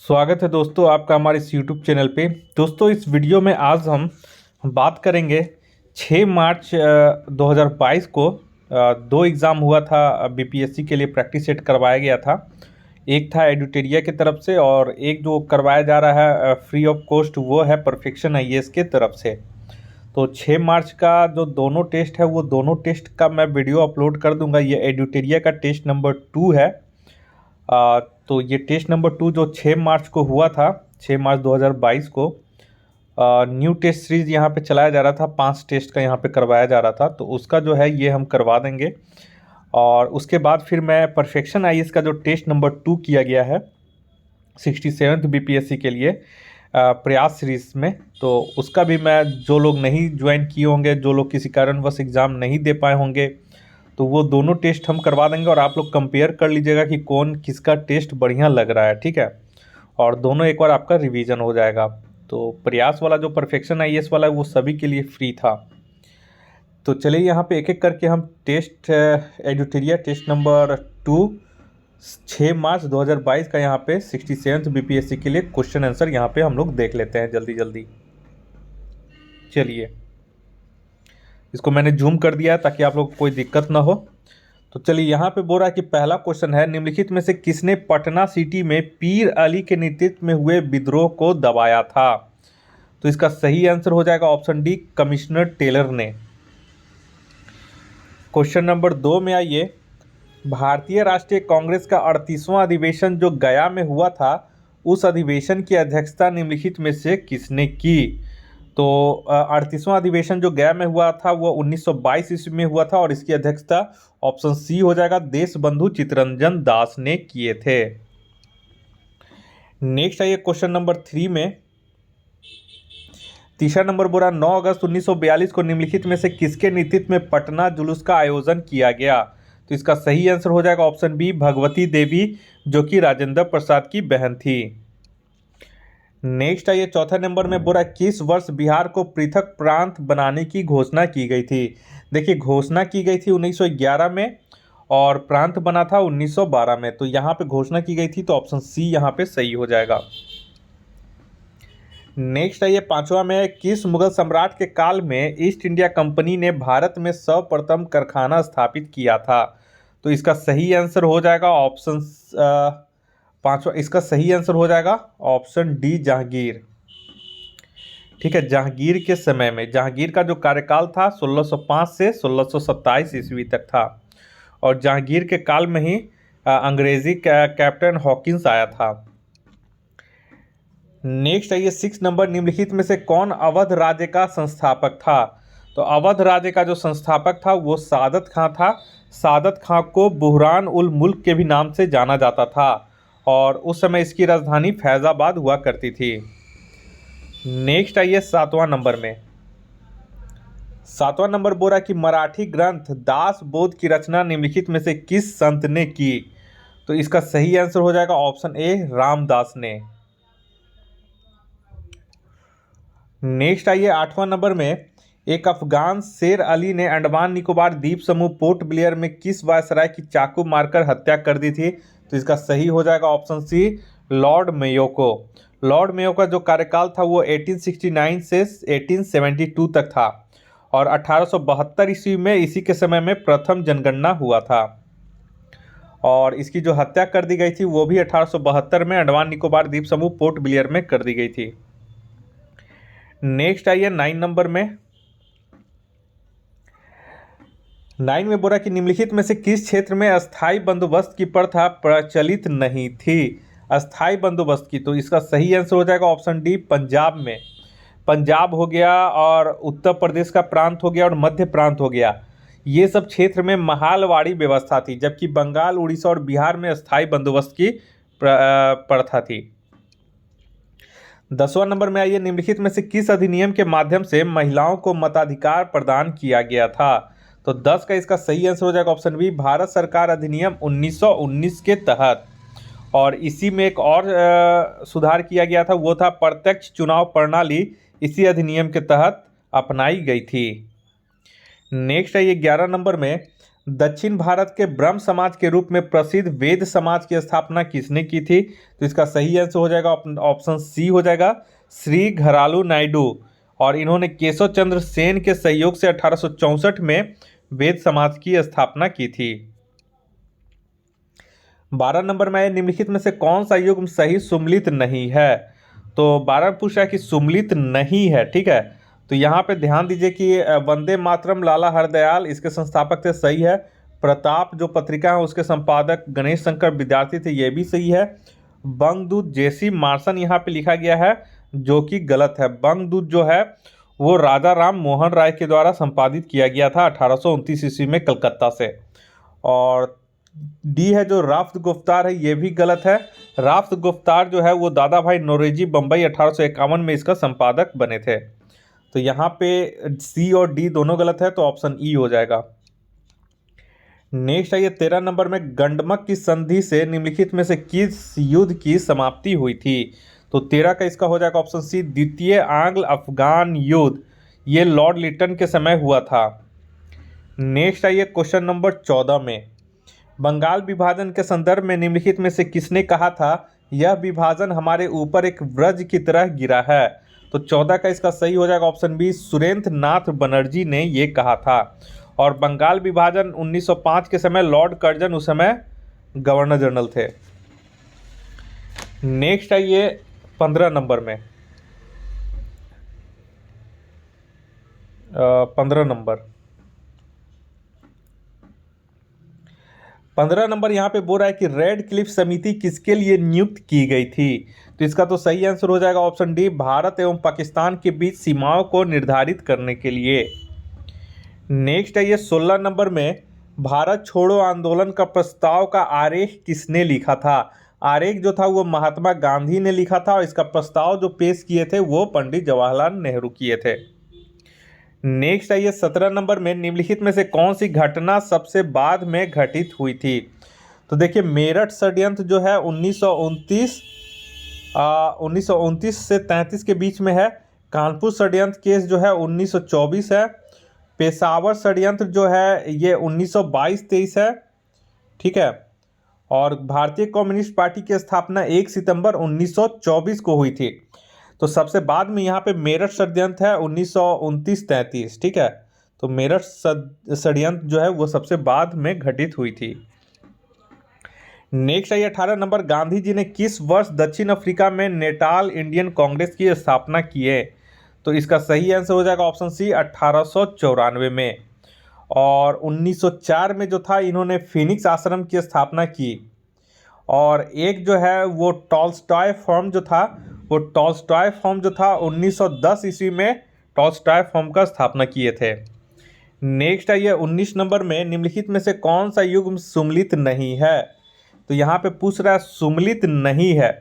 स्वागत है दोस्तों आपका हमारे इस यूट्यूब चैनल पे। दोस्तों इस वीडियो में आज हम बात करेंगे 6 मार्च 2022 को दो एग्ज़ाम हुआ था। बीपीएससी के लिए प्रैक्टिस सेट करवाया गया था। एक था एडुटेरिया की तरफ से और एक जो करवाया जा रहा है फ्री ऑफ कॉस्ट वो है परफेक्शन आईएएस के तरफ से। तो 6 मार्च का जो दोनों टेस्ट है वो दोनों टेस्ट का मैं वीडियो अपलोड कर दूंगा। ये एडुटेरिया का टेस्ट नंबर 2 है। तो ये टेस्ट नंबर 2 जो 6 मार्च को हुआ था, 6 मार्च 2022 को न्यू टेस्ट सीरीज यहाँ पे चलाया जा रहा था। 5 टेस्ट का यहाँ पे करवाया जा रहा था, तो उसका जो है ये हम करवा देंगे। और उसके बाद फिर मैं परफेक्शन आईएएस का जो टेस्ट नंबर 2 किया गया है 67th बीपीएससी के लिए प्रयास सीरीज में, तो उसका भी मैं जो लोग नहीं ज्वाइन किए होंगे, जो लोग किसी कारणवश एग्ज़ाम नहीं दे पाए होंगे, तो वो दोनों टेस्ट हम करवा देंगे और आप लोग कंपेयर कर लीजिएगा कि कौन किसका टेस्ट बढ़िया लग रहा है। ठीक है, और दोनों एक बार आपका रिवीजन हो जाएगा। तो प्रयास वाला जो परफेक्शन आईएएस वाला है वो सभी के लिए फ्री था। तो चलिए यहाँ पे एक एक करके हम टेस्ट एडुटेरिया टेस्ट नंबर 2 6 मार्च 2022 का यहाँ पे 67th बीपीएससी के लिए क्वेश्चन आंसर यहाँ पे हम लोग देख लेते हैं जल्दी जल्दी। चलिए इसको मैंने जूम कर दिया ताकि आप लोग को कोई दिक्कत ना हो। तो चलिए यहाँ पे बोल रहा है कि पहला क्वेश्चन है, निम्नलिखित में से किसने पटना सिटी में पीर अली के नेतृत्व में हुए विद्रोह को दबाया था? तो इसका सही आंसर हो जाएगा ऑप्शन डी, कमिश्नर टेलर ने। क्वेश्चन नंबर 2 में आइए, भारतीय राष्ट्रीय कांग्रेस का 38वां अधिवेशन जो गया में हुआ था, उस अधिवेशन की अध्यक्षता निम्नलिखित में से किसने की? तो 38वां अधिवेशन जो गया में हुआ था वो 1922 ईस्वी में हुआ था और इसकी अध्यक्षता ऑप्शन सी हो जाएगा, देशबंधु चित्तरंजन दास ने किए थे। नेक्स्ट आइए क्वेश्चन नंबर 3 में, तीसरा नंबर बोला 9 अगस्त 1942 को निम्नलिखित में से किसके नेतृत्व में पटना जुलूस का आयोजन किया गया? तो इसका सही आंसर हो जाएगा ऑप्शन बी, भगवती देवी, जो कि राजेंद्र प्रसाद की बहन थी। नेक्स्ट आइए चौथा नंबर में बोला किस वर्ष बिहार को पृथक प्रांत बनाने की घोषणा की गई थी? देखिए घोषणा की गई थी 1911 में और प्रांत बना था 1912 में। तो यहाँ पे घोषणा की गई थी, तो ऑप्शन सी यहाँ पे सही हो जाएगा। नेक्स्ट आइए पांचवा में, किस मुगल सम्राट के काल में ईस्ट इंडिया कंपनी ने भारत में सर्वप्रथम कारखाना स्थापित किया था? तो इसका सही आंसर हो जाएगा ऑप्शन पांचवा, इसका सही आंसर हो जाएगा ऑप्शन डी, जहांगीर। ठीक है, जहांगीर के समय में, जहांगीर का जो कार्यकाल था 1605 से 1627 ईस्वी तक था और जहांगीर के काल में ही अंग्रेजी कैप्टन हॉकिंस आया था। नेक्स्ट आइए 6 नंबर, निम्नलिखित में से कौन अवध राज्य का संस्थापक था? तो अवध राज्य का जो संस्थापक था वो सादत खां था। सादत खां को बुहरान उल मुल्क के भी नाम से जाना जाता था और उस समय इसकी राजधानी फैजाबाद हुआ करती थी। नेक्स्ट आइए 7वां नंबर में, 7वां नंबर बोला कि मराठी ग्रंथ दास बोध की रचना निम्नलिखित में से किस संत ने की? तो इसका सही आंसर हो जाएगा ऑप्शन ए, रामदास ने। नेक्स्ट आइए 8वां नंबर में, एक अफगान शेर अली ने अंडमान निकोबार द्वीप समूह पोर्ट ब्लेयर में किस वायसराय की चाकू मारकर हत्या कर दी थी? तो इसका सही हो जाएगा ऑप्शन सी, लॉर्ड मेयो को। लॉर्ड मेयो का जो कार्यकाल था वो 1869 से 1872 तक था और 1872 ईस्वी में इसी के समय में प्रथम जनगणना हुआ था और इसकी जो हत्या कर दी गई थी वो भी 1872 में अंडमान निकोबार द्वीप समूह पोर्ट ब्लेयर में कर दी गई थी। नेक्स्ट आइए 9 नंबर में, 9 में बोला कि निम्नलिखित में से किस क्षेत्र में अस्थाई बंदोबस्त की प्रथा प्रचलित नहीं थी? अस्थाई बंदोबस्त की, तो इसका सही आंसर हो जाएगा ऑप्शन डी, पंजाब में। पंजाब हो गया और उत्तर प्रदेश का प्रांत हो गया और मध्य प्रांत हो गया, ये सब क्षेत्र में महालवाड़ी व्यवस्था थी, जबकि बंगाल, उड़ीसा और बिहार में अस्थाई बंदोबस्त की प्रथा थी। 10वां नंबर में आइए, निम्नलिखित में से किस अधिनियम के माध्यम से महिलाओं को मताधिकार प्रदान किया गया था? तो 10 का इसका सही आंसर हो जाएगा ऑप्शन बी, भारत सरकार अधिनियम 1919 के तहत। और इसी में एक और सुधार किया गया था, वो था प्रत्यक्ष चुनाव प्रणाली, इसी अधिनियम के तहत अपनाई गई थी। नेक्स्ट है ये 11 नंबर में, दक्षिण भारत के ब्रह्म समाज के रूप में प्रसिद्ध वेद समाज की स्थापना किसने की थी? तो इसका सही आंसर हो जाएगा ऑप्शन सी हो जाएगा, श्री घरालू नायडू। और इन्होंने केशव चंद्र सेन के सहयोग से 1864 में वेद समाज की स्थापना की थी। 12 नंबर में निम्नलिखित में से कौन सा युग्म सही सुमलित नहीं है? तो 12 पूछा है कि सुमलित नहीं है, ठीक है। तो यहाँ पे ध्यान दीजिए कि वंदे मातरम लाला हरदयाल इसके संस्थापक थे, सही है। प्रताप जो पत्रिका है उसके संपादक गणेश शंकर विद्यार्थी थे, ये भी सही है। बंगदूत जेसी मार्सन यहाँ पे लिखा गया है, जो कि गलत है। बंगदूत जो है वो राजा राम मोहन राय के द्वारा संपादित किया गया था 1829 ईस्वी में कलकत्ता से। और डी है जो राफ्त गुफ्तार है, ये भी गलत है। राफ्त गुफ्तार जो है वो दादा भाई नौरोजी बम्बई 1851 में इसका संपादक बने थे। तो यहाँ पे सी और डी दोनों गलत है, तो ऑप्शन ई हो जाएगा। नेक्स्ट है ये 13 नंबर में, गंडमक की संधि से निम्नलिखित में से किस युद्ध की समाप्ति हुई थी? तो 13 का इसका हो जाएगा ऑप्शन सी, द्वितीय आंग्ल अफगान युद्ध। ये लॉर्ड लिटन के समय हुआ था। नेक्स्ट है ये क्वेश्चन नंबर 14 में, बंगाल विभाजन के संदर्भ में निम्नलिखित में से किसने कहा था यह विभाजन हमारे ऊपर एक व्रज की तरह गिरा है? तो 14 का इसका सही हो जाएगा ऑप्शन बी, सुरेंद्र नाथ बनर्जी ने ये कहा था। और बंगाल विभाजन 1905 के समय लॉर्ड कर्जन उस समय गवर्नर जनरल थे। नेक्स्ट है ये 15 नंबर में, 15 नंबर यहाँ पे बोल रहा है कि रेड क्लिफ समिति किसके लिए नियुक्त की गई थी? तो इसका तो सही आंसर हो जाएगा ऑप्शन डी, भारत एवं पाकिस्तान के बीच सीमाओं को निर्धारित करने के लिए। नेक्स्ट है ये 16 नंबर में, भारत छोड़ो आंदोलन का प्रस्ताव का आरेख किसने लिखा था? आरेख जो था वो महात्मा गांधी ने लिखा था, और इसका प्रस्ताव जो पेश किए थे वो पंडित जवाहरलाल नेहरू किए थे। नेक्स्ट है ये 17 नंबर में, निम्नलिखित में से कौन सी घटना सबसे बाद में घटित हुई थी? तो देखिए, मेरठ षड्यंत्र जो है 1929 से 33 के बीच में है। कानपुर षड्यंत्र केस जो है 1924 है। पेशावर षड्यंत्र जो है ये 1922-23 है, ठीक है। और भारतीय कम्युनिस्ट पार्टी की स्थापना 1 सितंबर 1924 को हुई थी। तो सबसे बाद में यहाँ पे मेरठ षड्यंत्र है 1929-33, ठीक है। तो मेरठ षड्यंत्र जो है वो सबसे बाद में घटित हुई थी। नेक्स्ट है 18 नंबर, गांधी जी ने किस वर्ष दक्षिण अफ्रीका में नेटाल इंडियन कांग्रेस की स्थापना की है? तो इसका सही आंसर हो जाएगा ऑप्शन सी, 1894 में। और 1904 में जो था इन्होंने फिनिक्स आश्रम की स्थापना की। और एक जो है वो टॉल्स्टॉय फॉर्म जो था, वो टॉल्स्टॉय फॉर्म जो था 1910 ईस्वी में टॉल्स्टॉय फॉर्म का स्थापना किए थे। नेक्स्ट है ये 19 नंबर में, निम्नलिखित में से कौन सा युग्म सुमलित नहीं है? तो यहाँ पे पूछ रहा है सुमलित नहीं है।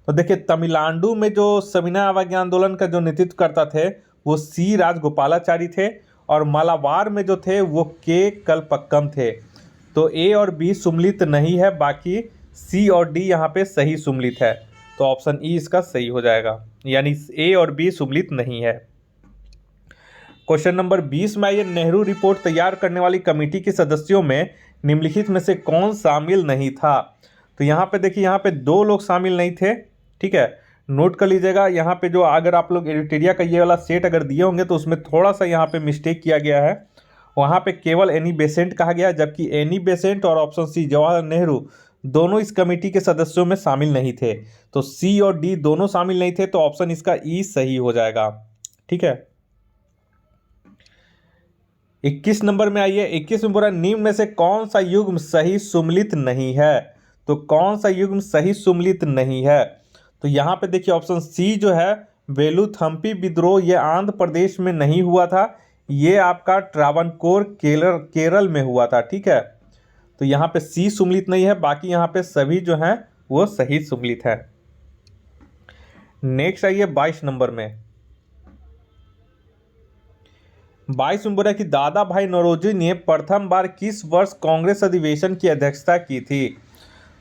तो देखिए, तमिलनाडु में जो सविनय अवज्ञा आंदोलन का जो नेतृत्व करता थे वो सी राजगोपालाचारी थे, और मालाबार में जो थे वो के कलपक्कम थे। तो ए और बी सुमलित नहीं है, बाकी सी और डी यहाँ पे सही सुमलित है। तो ऑप्शन ई इसका सही हो जाएगा, यानी ए और बी सुमलित नहीं है। क्वेश्चन नंबर 20 में ये नेहरू रिपोर्ट तैयार करने वाली कमेटी के सदस्यों में निम्नलिखित में से कौन शामिल नहीं था? तो यहाँ पे देखिए, यहाँ पे 2 लोग शामिल नहीं थे, ठीक है। नोट कर लीजिएगा, यहाँ पे जो अगर आप लोग एडिटोरिया का ये वाला सेट अगर दिए होंगे तो उसमें थोड़ा सा यहाँ पे मिस्टेक किया गया है। वहाँ पे केवल एनी बेसेंट कहा गया, जबकि एनी बेसेंट और ऑप्शन सी जवाहरलाल नेहरू दोनों इस कमेटी के सदस्यों में शामिल नहीं थे। तो सी और डी दोनों शामिल नहीं थे, तो ऑप्शन इसका ई सही हो जाएगा, ठीक है। 21 नंबर में आइए, 21 में बोला निम्न में से कौन सा युग्म सही सुमलित नहीं है? तो कौन सा युग्म सही सुमलित नहीं है? तो यहाँ पे देखिए ऑप्शन सी जो है वेलुथम्पी विद्रोह, ये आंध्र प्रदेश में नहीं हुआ था, ये आपका ट्रावनकोर केरल में हुआ था, ठीक है। तो यहाँ पे सी सुमलित नहीं है, बाकी यहाँ पे सभी जो हैं वो सही सुमलित है। नेक्स्ट आइए 22 नंबर में, 22 में बोला कि दादा भाई नौरोजी ने प्रथम बार किस वर्ष कांग्रेस अधिवेशन की अध्यक्षता की थी?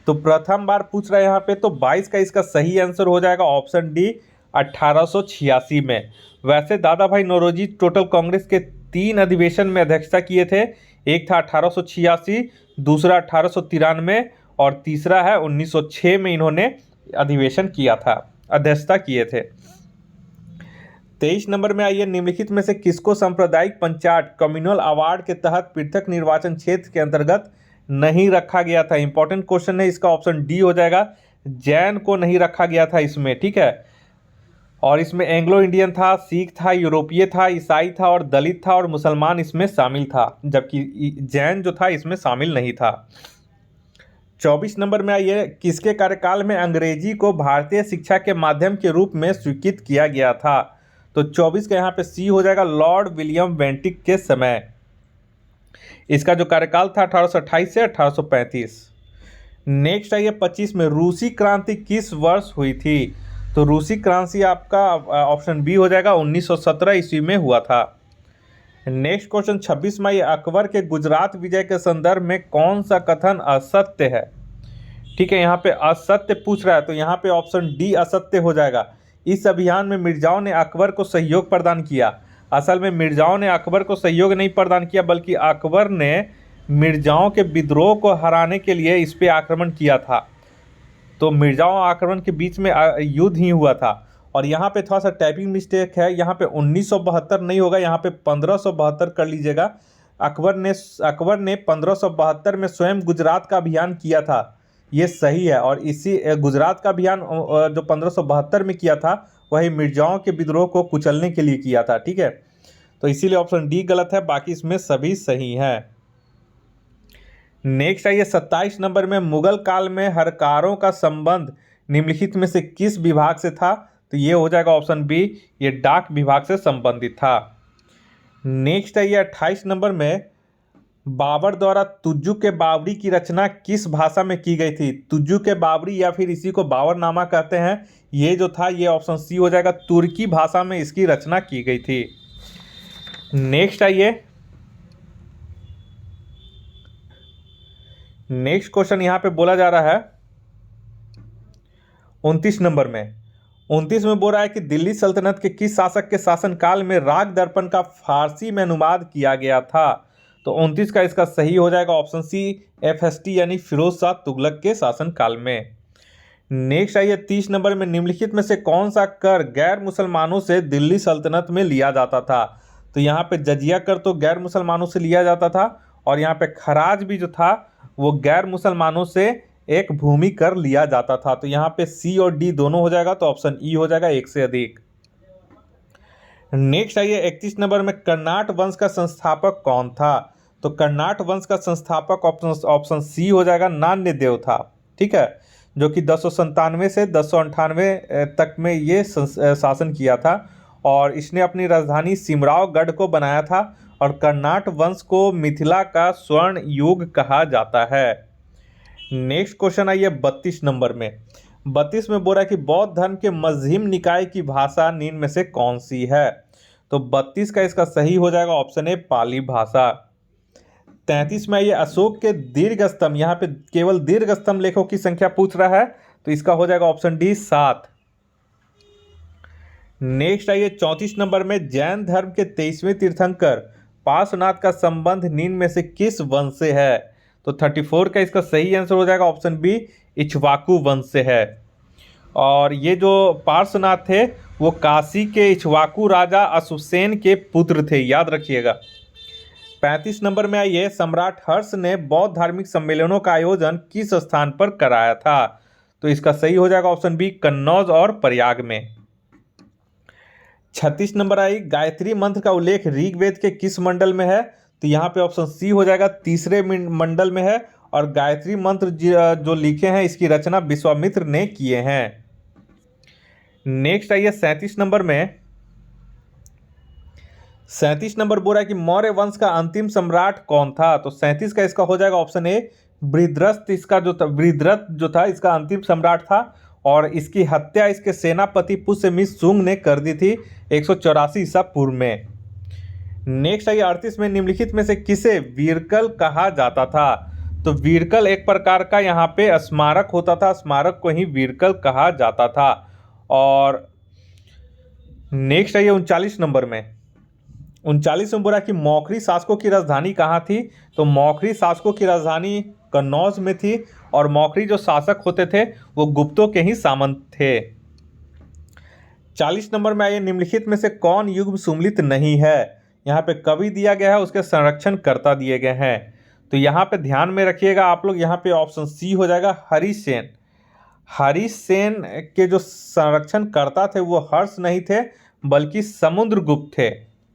तो प्रथम बार पूछ रहा है यहाँ पे, तो 22 का इसका सही आंसर हो जाएगा ऑप्शन डी, 1886 में। वैसे दादा भाई नौरोजी टोटल कांग्रेस के 3 अधिवेशन में अध्यक्षता किए थे। एक था 1886, दूसरा 1893 और तीसरा है 1906 में इन्होंने अधिवेशन किया था, अध्यक्षता किए थे। 23 नंबर में आइए, निम्नलिखित में से किसको सांप्रदायिक पंचायत कम्युनल अवार्ड के तहत पृथक निर्वाचन क्षेत्र के अंतर्गत नहीं रखा गया था। इंपॉर्टेंट क्वेश्चन है, इसका ऑप्शन डी हो जाएगा। जैन को नहीं रखा गया था इसमें, ठीक है। और इसमें एंग्लो इंडियन था, सिख था, यूरोपीय था, ईसाई था और दलित था और मुसलमान इसमें शामिल था, जबकि जैन जो था इसमें शामिल नहीं था। 24 नंबर में आइए, किसके कार्यकाल में अंग्रेजी को भारतीय शिक्षा के माध्यम के रूप में स्वीकृत किया गया था। तो 24 का यहाँ पे सी हो जाएगा, लॉर्ड विलियम बेंटिक के समय। इसका जो कार्यकाल था 1828 से 1835। नेक्स्ट आइए 25 में, रूसी क्रांति किस वर्ष हुई थी। तो रूसी क्रांति आपका ऑप्शन बी हो जाएगा, 1917 ईस्वी में हुआ था। नेक्स्ट क्वेश्चन 26 में, अकबर के गुजरात विजय के संदर्भ में कौन सा कथन असत्य है। ठीक है, यहाँ पे असत्य पूछ रहा है तो यहाँ पे ऑप्शन डी असत्य हो जाएगा। इस अभियान में मिर्जाओं ने अकबर को सहयोग प्रदान किया। असल में मिर्जाओं ने अकबर को सहयोग नहीं प्रदान किया, बल्कि अकबर ने मिर्जाओं के विद्रोह को हराने के लिए इस पे आक्रमण किया था। तो मिर्जाओं आक्रमण के बीच में युद्ध ही हुआ था। और यहाँ पे थोड़ा सा टाइपिंग मिस्टेक है, यहाँ पे 1972 नहीं होगा, यहाँ पे 1572 कर लीजिएगा। अकबर ने 1572 में स्वयं गुजरात का अभियान किया था, ये सही है। और इसी गुजरात का अभियान जो 1572 में किया था वही मिर्जाओं के विद्रोह को कुचलने के लिए किया था, ठीक है। तो इसीलिए ऑप्शन डी गलत है, बाकी इसमें सभी सही हैं। नेक्स्ट आइए 27 नंबर में, मुगल काल में हरकारों का संबंध निम्नलिखित में से किस विभाग से था। तो ये हो जाएगा ऑप्शन बी, ये डाक विभाग से संबंधित था। नेक्स्ट आइए 28 नंबर में, बाबर द्वारा तुज्जु के बावरी की रचना किस भाषा में की गई थी। तुज्जु के बावरी या फिर इसी को बाबरनामा कहते हैं, ये जो था ये ऑप्शन सी हो जाएगा, तुर्की भाषा में इसकी रचना की गई थी। नेक्स्ट आइए, नेक्स्ट क्वेश्चन यहाँ पे बोला जा रहा है 29 नंबर में। 29 में बोल रहा है कि दिल्ली सल्तनत के किस शासक के शासनकाल में राग दर्पण का फारसी में अनुवाद किया गया था। तो 29 का इसका सही हो जाएगा ऑप्शन सी, FST यानी फिरोज शाह तुगलक के शासनकाल में। नेक्स्ट आइए 30 नंबर में, निम्नलिखित में से कौन सा कर गैर मुसलमानों से दिल्ली सल्तनत में लिया जाता था। तो यहाँ पे जजिया कर तो गैर मुसलमानों से लिया जाता था, और यहाँ पे खराज भी जो था वो गैर मुसलमानों से एक भूमि कर लिया जाता था। तो यहाँ पे सी और डी दोनों हो जाएगा, तो ऑप्शन ई हो जाएगा, एक से अधिक। नेक्स्ट आइए 31 नंबर में, कर्नाट वंश का संस्थापक कौन था। तो कर्नाट वंश का संस्थापक ऑप्शन सी हो जाएगा, नान्यदेव था, ठीक है, जो कि 1097 से 1098 तक में ये शासन किया था। और इसने अपनी राजधानी सिमरावगढ़ को बनाया था। और कर्नाट वंश को मिथिला का स्वर्ण युग कहा जाता है। नेक्स्ट क्वेश्चन आइए 32 नंबर में। 32 में बोल रहा है कि बौद्ध धर्म के मध्यम निकाय की भाषा निम्न में से कौन सी है। तो 32 का इसका सही हो जाएगा ऑप्शन ए, पाली भाषा। 33 में आइए, अशोक के दीर्घ स्तंभ, यहाँ पे केवल दीर्घ स्तंभ लेखों की संख्या पूछ रहा है, तो इसका हो जाएगा ऑप्शन डी, 7। नेक्स्ट आइए 34 नंबर में, जैन धर्म के 23वें तीर्थंकर पार्श्वनाथ का संबंध निम्न में से किस वंश से है। तो 34 का इसका सही आंसर हो जाएगा ऑप्शन बी, इक्ष्वाकु वंश से है। और ये जो पार्श्वनाथ थे वो काशी के इक्ष्वाकु राजा अशुसेन के पुत्र थे, याद रखिएगा। 35 नंबर में आइए, सम्राट हर्ष ने बौद्ध धार्मिक सम्मेलनों का आयोजन किस स्थान पर कराया था। तो इसका सही हो जाएगा ऑप्शन बी, कन्नौज और प्रयाग में। 36 नंबर आई, गायत्री मंत्र का उल्लेख ऋग्वेद के किस मंडल में है। तो यहाँ पे ऑप्शन सी हो जाएगा, तीसरे मंडल में है। और गायत्री मंत्र जो लिखे हैं इसकी रचना विश्वामित्र ने किए हैं। नेक्स्ट आइए 37 नंबर में। 37 नंबर बोल रहा है कि मौर्य वंश का अंतिम सम्राट कौन था। तो 37 का इसका हो जाएगा ऑप्शन ए, बृहद्रथ। इसका बृहद्रथ जो था इसका अंतिम सम्राट था। और इसकी हत्या इसके सेनापति पुष्यमित्र शुंग ने कर दी थी 184 ईसा पूर्व में। नेक्स्ट आइए 38 में, निम्नलिखित में से किसे वीरकल कहा जाता था। तो वीरकल एक प्रकार का यहाँ पे स्मारक होता था, स्मारक को ही वीरकल कहा जाता था। और नेक्स्ट आइए 39 नंबर में। 39 में बोला कि मौखरी शासकों की राजधानी कहाँ थी, तो मौखरी शासकों की राजधानी कन्नौज में थी और मौखरी जो शासक होते थे वो गुप्तों के ही सामंत थे। 40 नंबर में आइए, निम्नलिखित में से कौन युग्म सुमेलित नहीं है। यहाँ पे कवि दिया गया है, उसके संरक्षण कर्ता दिए गए हैं। तो यहाँ पे ध्यान में रखिएगा आप लोग, यहाँ पे ऑप्शन सी हो जाएगा हरिसेन। हरिसेन के जो संरक्षण कर्ता थे वो हर्ष नहीं थे बल्कि समुद्रगुप्त थे,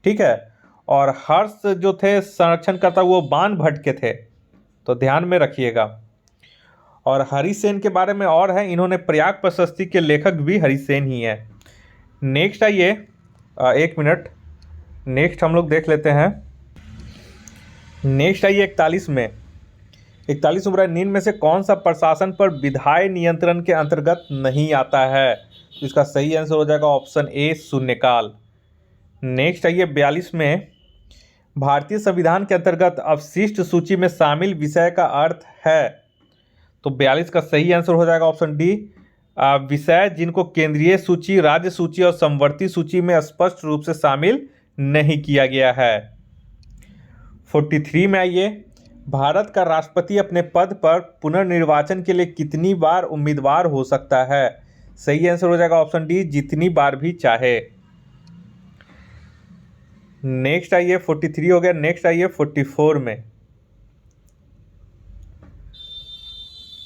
ठीक है। और हर्ष जो थे संरक्षण कर्ता वो बाणभट्ट के थे, तो ध्यान में रखिएगा। और हरिसेन के बारे में और है, इन्होंने प्रयाग प्रशस्ति के लेखक भी हरिसेन ही है। नेक्स्ट आइए, एक मिनट, नेक्स्ट हम लोग देख लेते हैं। नेक्स्ट आइए 41 में। 41 में निम्न में से कौन सा प्रशासन पर विधायी नियंत्रण के अंतर्गत नहीं आता है, तो इसका सही आंसर हो जाएगा ऑप्शन ए शून्यकाल। नेक्स्ट आइए 42 में, भारतीय संविधान के अंतर्गत अवशिष्ट सूची में शामिल विषय का अर्थ है, तो 42 का सही आंसर हो जाएगा ऑप्शन डी, विषय जिनको केंद्रीय सूची, राज्य सूची और समवर्ती सूची में स्पष्ट रूप से शामिल नहीं किया गया है। 43 में आइए, भारत का राष्ट्रपति अपने पद पर पुनर्निर्वाचन के लिए कितनी बार उम्मीदवार हो सकता है, सही आंसर हो जाएगा ऑप्शन डी, जितनी बार भी चाहे। नेक्स्ट आइए 43 हो गया। नेक्स्ट आइए 44 में।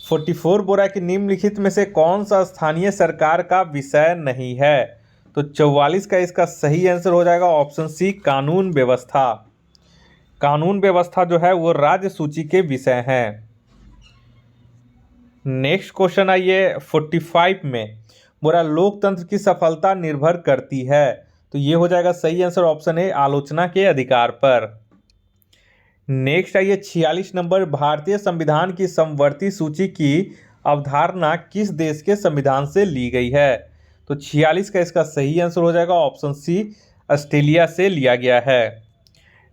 44 बोल रहा है कि निम्नलिखित में से कौन सा स्थानीय सरकार का विषय नहीं है, तो 44 का इसका सही आंसर हो जाएगा ऑप्शन सी, कानून व्यवस्था। कानून व्यवस्था जो है वो राज्य सूची के विषय हैं। नेक्स्ट क्वेश्चन आइए 45 में, बोला लोकतंत्र की सफलता निर्भर करती है, तो ये हो जाएगा सही आंसर ऑप्शन ए, आलोचना के अधिकार पर। नेक्स्ट आइए 46 नंबर, भारतीय संविधान की समवर्ती सूची की अवधारणा किस देश के संविधान से ली गई है, तो 46 का इसका सही आंसर हो जाएगा ऑप्शन सी, ऑस्ट्रेलिया से लिया गया है।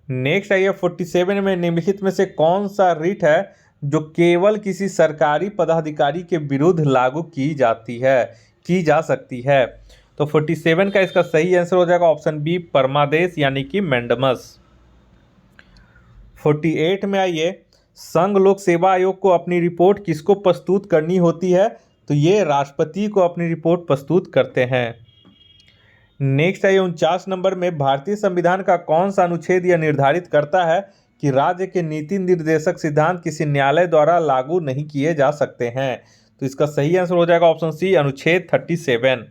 नेक्स्ट आइए 47 में, निम्नलिखित में से कौन सा रिट है जो केवल किसी सरकारी पदाधिकारी के विरुद्ध लागू की जा सकती है, तो 47 का इसका सही आंसर हो जाएगा ऑप्शन बी, परमादेश यानी कि मैंडमस। 48 में आइए, संघ लोक सेवा आयोग को अपनी रिपोर्ट किसको प्रस्तुत करनी होती है, तो ये राष्ट्रपति को अपनी रिपोर्ट प्रस्तुत करते हैं। नेक्स्ट आइए 49 नंबर में, भारतीय संविधान का कौन सा अनुच्छेद यह निर्धारित करता है कि राज्य के नीति निर्देशक सिद्धांत किसी न्यायालय द्वारा लागू नहीं किए जा सकते हैं, तो इसका सही आंसर हो जाएगा ऑप्शन सी, अनुच्छेद 37।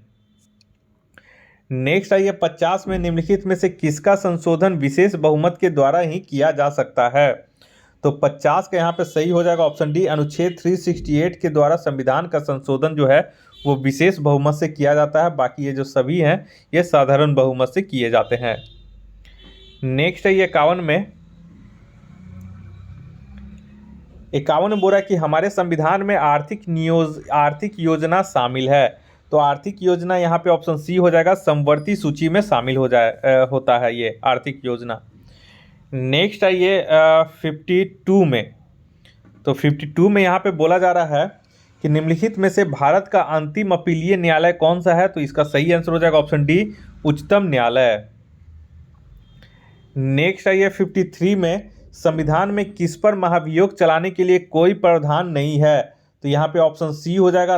नेक्स्ट आइए 50 में, निम्नलिखित में से किसका संशोधन विशेष बहुमत के द्वारा ही किया जा सकता है, तो 50 का यहाँ पे सही हो जाएगा ऑप्शन डी, अनुच्छेद 368 के द्वारा संविधान का संशोधन जो है वो विशेष बहुमत से किया जाता है, बाकी ये जो सभी हैं ये साधारण बहुमत से किए जाते हैं। नेक्स्ट है 51 में। 51 में बोल रहा है कि हमारे संविधान में आर्थिक योजना शामिल है, तो आर्थिक योजना यहाँ पे ऑप्शन सी हो जाएगा, समवर्ती सूची में शामिल होता है ये आर्थिक योजना। नेक्स्ट आइए 52 में। तो 52 में यहाँ पे बोला जा रहा है कि निम्नलिखित में से भारत का अंतिम अपीलीय न्यायालय कौन सा है, तो इसका सही आंसर हो जाएगा ऑप्शन डी, उच्चतम न्यायालय। नेक्स्ट आइए 53 में, संविधान में किस पर महाभियोग चलाने के लिए कोई प्रावधान नहीं है, तो यहाँ पे ऑप्शन सी हो जाएगा,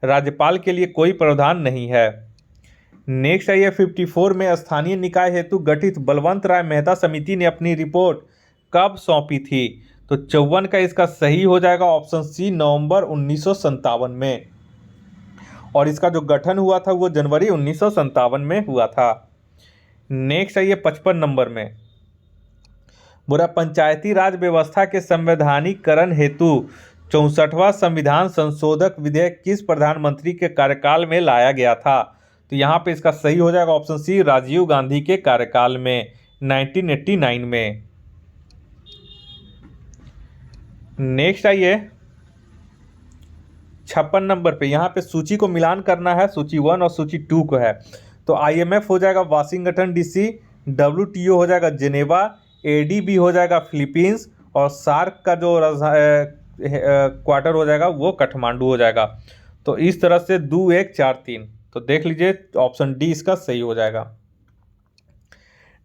राज्यपाल के लिए कोई प्रावधान नहीं है। नेक्स्ट आइए 54 में, स्थानीय निकाय हेतु गठित बलवंत राय मेहता समिति ने अपनी रिपोर्ट कब सौंपी थी, तो 54 का इसका सही हो जाएगा ऑप्शन सी, नवंबर 1957 में, और इसका जो गठन हुआ था वो जनवरी 1957 में हुआ था। नेक्स्ट आइए 55 नंबर में, बुरा पंचायती राज व्यवस्था के संवैधानिकरण हेतु 64वां संविधान संशोधक विधेयक किस प्रधानमंत्री के कार्यकाल में लाया गया था, तो यहाँ पे इसका सही हो जाएगा ऑप्शन सी, राजीव गांधी के कार्यकाल में 1989 में। नेक्स्ट आइए 56 नंबर पे, यहाँ पे सूची को मिलान करना है, सूची 1 और सूची 2 को है। तो IMF हो जाएगा वाशिंगटन DC, WTO हो जाएगा जेनेवा, ADB हो जाएगा फिलीपींस, और सार्क का जो क्वार्टर हो जाएगा वो काठमांडू हो जाएगा। तो इस तरह से 2 1 4 3, तो देख लीजिए ऑप्शन डी इसका सही हो जाएगा।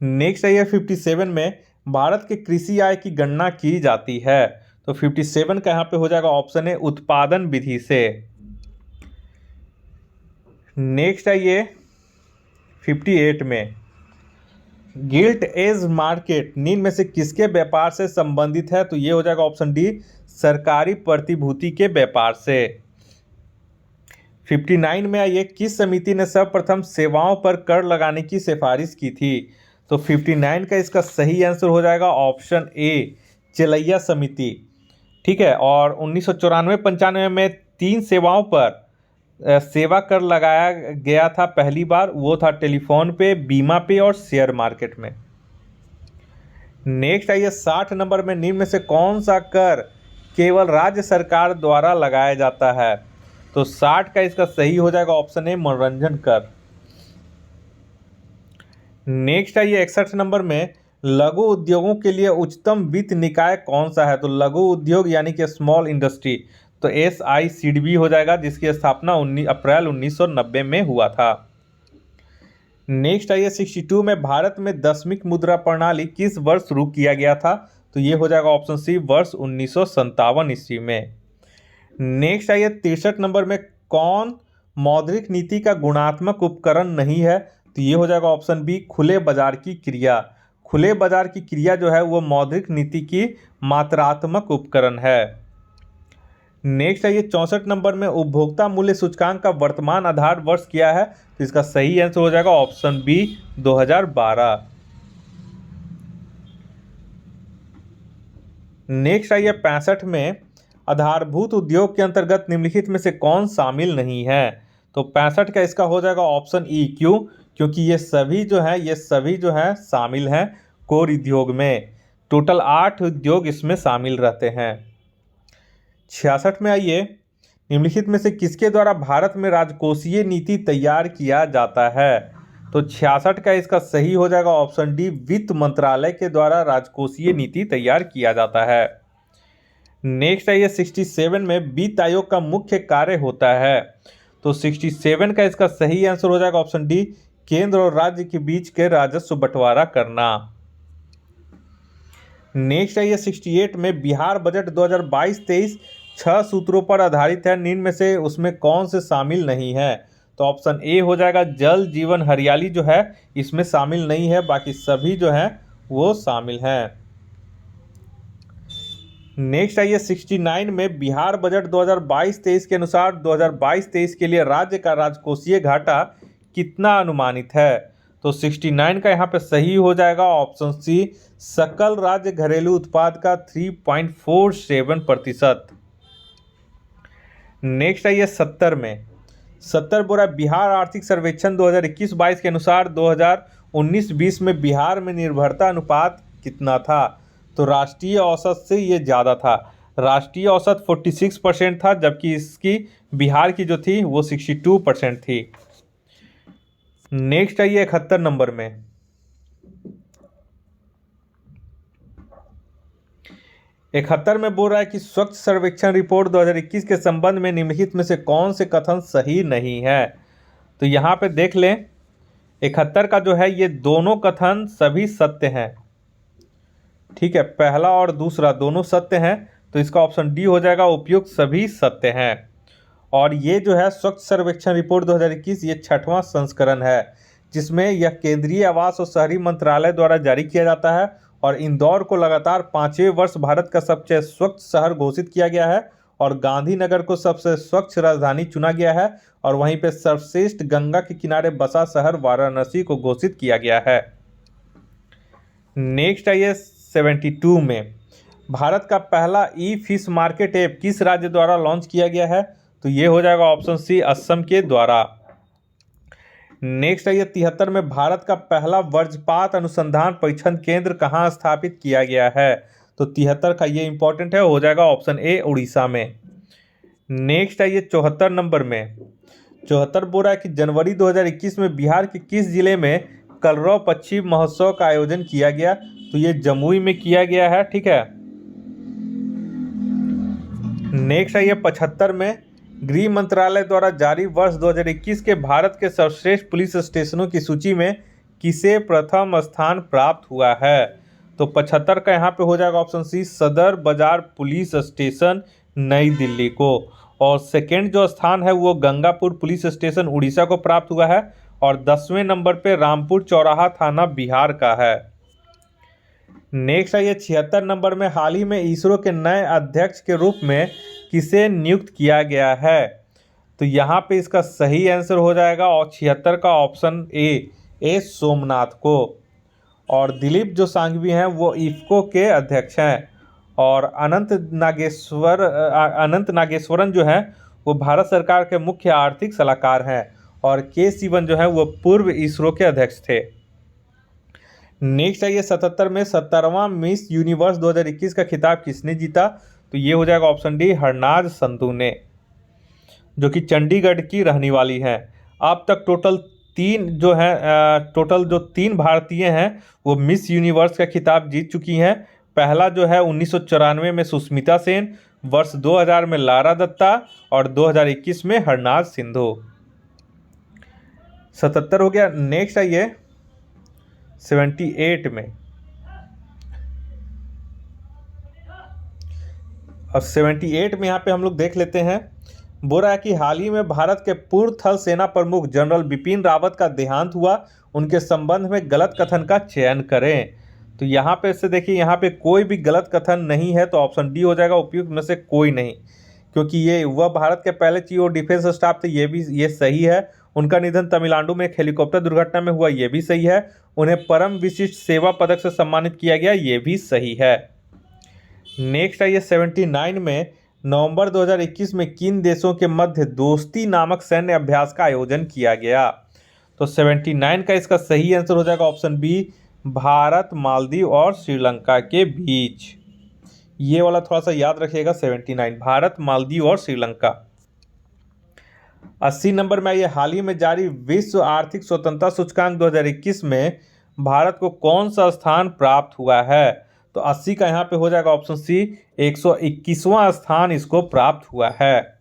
नेक्स्ट है ये 57 में भारत के कृषि आय की गणना की जाती है। तो 57 का यहाँ पे हो जाएगा ऑप्शन है उत्पादन विधि से। नेक्स्ट है ये 58 में गिल्ट एज मार्केट निम्न में से किसके व्यापार से संबंधित है? तो ये हो जाएगा ऑप्शन डी सरकारी प्रतिभूति के व्यापार से। 59 में आइए किस समिति ने सर्वप्रथम सेवाओं पर कर लगाने की सिफारिश की थी? तो 59 का इसका सही आंसर हो जाएगा ऑप्शन ए चेलैया समिति। ठीक है, और 1994-95 में 3 सेवाओं पर सेवा कर लगाया गया था पहली बार, वो था टेलीफोन पे, बीमा पे और शेयर मार्केट में। नेक्स्ट आइए 60 नंबर में निम्न में से कौन सा कर केवल राज्य सरकार द्वारा लगाया जाता है? तो 60 का इसका सही हो जाएगा ऑप्शन ए मनोरंजन कर। नेक्स्ट आइए 61 नंबर में लघु उद्योगों के लिए उच्चतम वित्त निकाय कौन सा है? तो लघु उद्योग यानी कि स्मॉल इंडस्ट्री, तो SICDB हो जाएगा, जिसकी स्थापना 19 अप्रैल 1990 में हुआ था। नेक्स्ट आइए 62 में भारत में 10वीं मुद्रा प्रणाली किस वर्ष शुरू किया गया था? तो ये हो जाएगा ऑप्शन सी वर्ष 1957 ईस्वी में। नेक्स्ट आइए 63 नंबर में कौन मौद्रिक नीति का गुणात्मक उपकरण नहीं है? तो ये हो जाएगा ऑप्शन बी खुले बाजार की क्रिया। खुले बाजार की क्रिया जो है वो मौद्रिक नीति की मात्रात्मक उपकरण है। नेक्स्ट है ये 64 नंबर में उपभोक्ता मूल्य सूचकांक का वर्तमान आधार वर्ष क्या है? तो इसका सही आंसर हो जाएगा ऑप्शन बी 2012। नेक्स्ट है ये 65 में आधारभूत उद्योग के अंतर्गत निम्नलिखित में से कौन शामिल नहीं है? तो 65 का इसका हो जाएगा ऑप्शन ई। क्यों? क्योंकि ये सभी जो हैं शामिल हैं कोर उद्योग में। टोटल 8 उद्योग इसमें शामिल रहते हैं। 66 में आइए निम्नलिखित में से किसके द्वारा भारत में राजकोषीय नीति तैयार किया जाता है? तो 66 का इसका सही हो जाएगा ऑप्शन डी वित्त मंत्रालय के द्वारा राजकोषीय नीति तैयार किया जाता है। नेक्स्ट है ये 67 में वित्त आयोग का मुख्य कार्य होता है। तो 67 का इसका सही आंसर हो जाएगा ऑप्शन डी केंद्र और राज्य के बीच के राजस्व बंटवारा करना। नेक्स्ट है ये 68 में बिहार बजट 2022-23 6 सूत्रों पर आधारित है, निम्न में से उसमें कौन से शामिल नहीं है? तो ऑप्शन ए हो जाएगा जल जीवन हरियाली जो है इसमें शामिल नहीं है, बाकी सभी जो हैं वो शामिल हैं। नेक्स्ट है ये 69 में बिहार बजट 2022-23 के अनुसार 2022-23 के लिए राज्य का राजकोषीय घाटा कितना अनुमानित है? तो 69 का यहाँ पे सही हो जाएगा ऑप्शन सी सकल राज्य घरेलू उत्पाद का 3.47%। नेक्स्ट है ये 70 में 70 बोरा बिहार आर्थिक सर्वेक्षण 2021-22 के अनुसार 2019-20 में बिहार में निर्भरता अनुपात कितना था? तो राष्ट्रीय औसत से ये ज़्यादा था। राष्ट्रीय औसत 46% था, जबकि इसकी बिहार की जो थी वो 62% थी। नेक्स्ट है ये 71 नंबर में 71 में बोल रहा है कि स्वच्छ सर्वेक्षण रिपोर्ट 2021 के संबंध में निम्नलिखित में से कौन से कथन सही नहीं है? तो यहाँ पे देख लें 71 का जो है ये दोनों कथन सभी सत्य हैं। ठीक है, पहला और दूसरा दोनों सत्य हैं, तो इसका ऑप्शन डी हो जाएगा उपयुक्त सभी सत्य हैं। और ये जो है स्वच्छ सर्वेक्षण रिपोर्ट 2021 ये 6वां संस्करण है, जिसमें यह केंद्रीय आवास और शहरी मंत्रालय द्वारा जारी किया जाता है और इंदौर को लगातार 5वें वर्ष भारत का सबसे स्वच्छ शहर घोषित किया गया है और गांधीनगर को सबसे स्वच्छ राजधानी चुना गया है और वहीं पे सर्वश्रेष्ठ गंगा के किनारे बसा शहर वाराणसी को घोषित किया गया है। नेक्स्ट है ये 72 में भारत का पहला ई फिश मार्केट ऐप किस राज्य द्वारा लॉन्च किया गया है? तो ये हो जाएगा ऑप्शन सी असम के द्वारा। नेक्स्ट है ये 73 में भारत का पहला वज्रपात अनुसंधान परीक्षण केंद्र कहाँ स्थापित किया गया है? तो 73 का ये इंपॉर्टेंट है, हो जाएगा ऑप्शन ए उड़ीसा में। नेक्स्ट है ये 74 नंबर में 74 बोल रहा है कि जनवरी 2021 में बिहार के किस जिले में कलरव पक्षी महोत्सव का आयोजन किया गया? तो ये जमुई में किया गया है। ठीक है। नेक्स्ट है ये 75 में गृह मंत्रालय द्वारा जारी वर्ष 2021 के भारत के सर्वश्रेष्ठ पुलिस स्टेशनों की सूची में किसे प्रथम स्थान प्राप्त हुआ है? तो 75 का यहाँ पे हो जाएगा ऑप्शन सी, सदर बाजार पुलिस स्टेशन नई दिल्ली को। और सेकेंड जो स्थान है वो गंगापुर पुलिस स्टेशन उड़ीसा को प्राप्त हुआ है। और 10वें नंबर पे रामपुर चौराहा थाना बिहार का है। नेक्स्ट है ये 76 नंबर में, हाल ही में इसरो के नए अध्यक्ष के रूप में किसे नियुक्त किया गया है? तो यहाँ पे इसका सही आंसर हो जाएगा और 76 का ऑप्शन ए सोमनाथ को। और दिलीप जो सांघवी हैं वो इफ्को के अध्यक्ष हैं। और अनंत नागेश्वरन जो हैं वो भारत सरकार के मुख्य आर्थिक सलाहकार हैं। और के सिवन जो है वो पूर्व इसरो के अध्यक्ष थे। नेक्स्ट है ये 77 में, 17वां मिस यूनिवर्स 2021 का खिताब किसने जीता? तो ये हो जाएगा ऑप्शन डी, हरनाज संधू ने, जो कि चंडीगढ़ की रहने वाली हैं। अब तक टोटल जो तीन भारतीय हैं वो मिस यूनिवर्स का खिताब जीत चुकी हैं। पहला जो है 1994 में सुष्मिता सेन, वर्ष 2000 में लारा दत्ता और 2021 में हरनाज सिंधु। 77 हो गया। नेक्स्ट है ये 78 में। अब 78 में यहाँ पे हम लोग देख लेते हैं। बोल रहा है कि हाल ही में भारत के पूर्व थल सेना प्रमुख जनरल बिपिन रावत का देहांत हुआ, उनके संबंध में गलत कथन का चयन करें। तो यहाँ पे से देखिए, यहाँ पे कोई भी गलत कथन नहीं है, तो ऑप्शन डी हो जाएगा, उपयुक्त में से कोई नहीं, क्योंकि ये वह भारत के पहले चीफ ऑफ डिफेंस स्टाफ थे, ये सही है। उनका निधन तमिलनाडु में एक हेलीकॉप्टर दुर्घटना में हुआ, ये भी सही है। उन्हें परम विशिष्ट सेवा पदक से सम्मानित किया गया, ये भी सही है। नेक्स्ट है ये 79 में, नवंबर 2021 में किन देशों के मध्य दोस्ती नामक सैन्य अभ्यास का आयोजन किया गया? तो 79 का इसका सही आंसर हो जाएगा ऑप्शन बी, भारत, मालदीव और श्रीलंका के बीच। ये वाला थोड़ा सा याद रखिएगा, 79 भारत, मालदीव और श्रीलंका। 80 नंबर में, ये हाल ही में जारी विश्व आर्थिक स्वतंत्रता सूचकांक 2021 में भारत को कौन सा स्थान प्राप्त हुआ है? तो 80 का यहाँ पे हो जाएगा ऑप्शन सी, 121वां स्थान इसको प्राप्त हुआ है।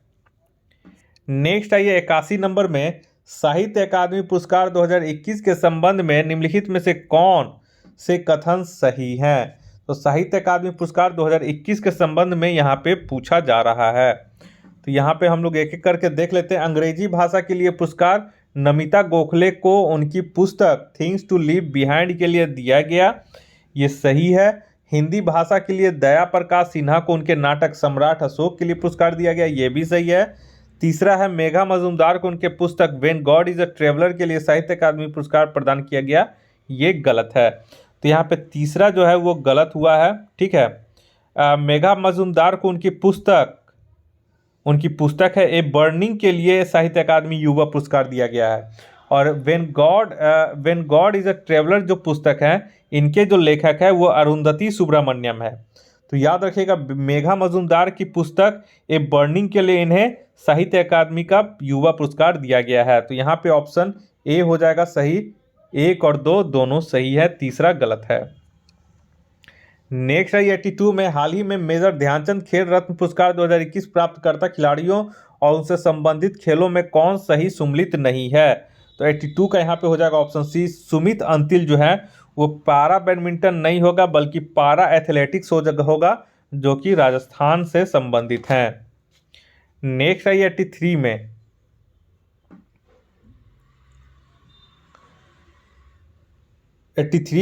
नेक्स्ट है ये 81 नंबर में, साहित्य अकादमी पुरस्कार 2021 के संबंध में निम्नलिखित में से कौन से कथन सही हैं? तो साहित्य अकादमी पुरस्कार 2021 के संबंध में यहाँ पे पूछा जा रहा है। तो यहाँ पे हम लोग एक एक करके देख लेते हैं। अंग्रेजी भाषा के लिए पुरस्कार नमिता गोखले को उनकी पुस्तक थिंग्स टू लीव बिहाइंड के लिए दिया गया, ये सही है। हिंदी भाषा के लिए दया प्रकाश सिन्हा को उनके नाटक सम्राट अशोक के लिए पुरस्कार दिया गया, ये भी सही है। तीसरा है मेघा मजुमदार को उनके पुस्तक when God is a traveller के लिए साहित्य अकादमी पुरस्कार प्रदान किया गया, ये गलत है। तो यहाँ पे तीसरा जो है वो गलत हुआ है, ठीक है। मेघा मजुमदार को उनकी पुस्तक है ए बर्निंग के लिए साहित्य अकादमी युवा पुरस्कार दिया गया है। और when God is a traveller जो पुस्तक है, इनके जो लेखक है वो अरुंधति सुब्रमण्यम है। तो याद रखिएगा, मेघा मजुमदार की पुस्तक ए बर्निंग के लिए इन्हें साहित्य अकादमी का युवा पुरस्कार दिया गया है। तो यहाँ पे ऑप्शन ए हो जाएगा सही, 1 और 2 दोनों सही है, तीसरा गलत है। नेक्स्ट है 82 में, हाल ही में मेजर ध्यानचंद खेल रत्न पुरस्कार 2021 प्राप्त करता खिलाड़ियों और उनसे संबंधित खेलों में कौन सही सम्मिलित नहीं है? तो 82 का यहाँ पे हो जाएगा ऑप्शन सी, सुमित अंतिल जो है वो पारा बैडमिंटन नहीं होगा बल्कि पारा एथलेटिक्स होगा, जो कि राजस्थान से संबंधित हैं। नेक्स्ट है 83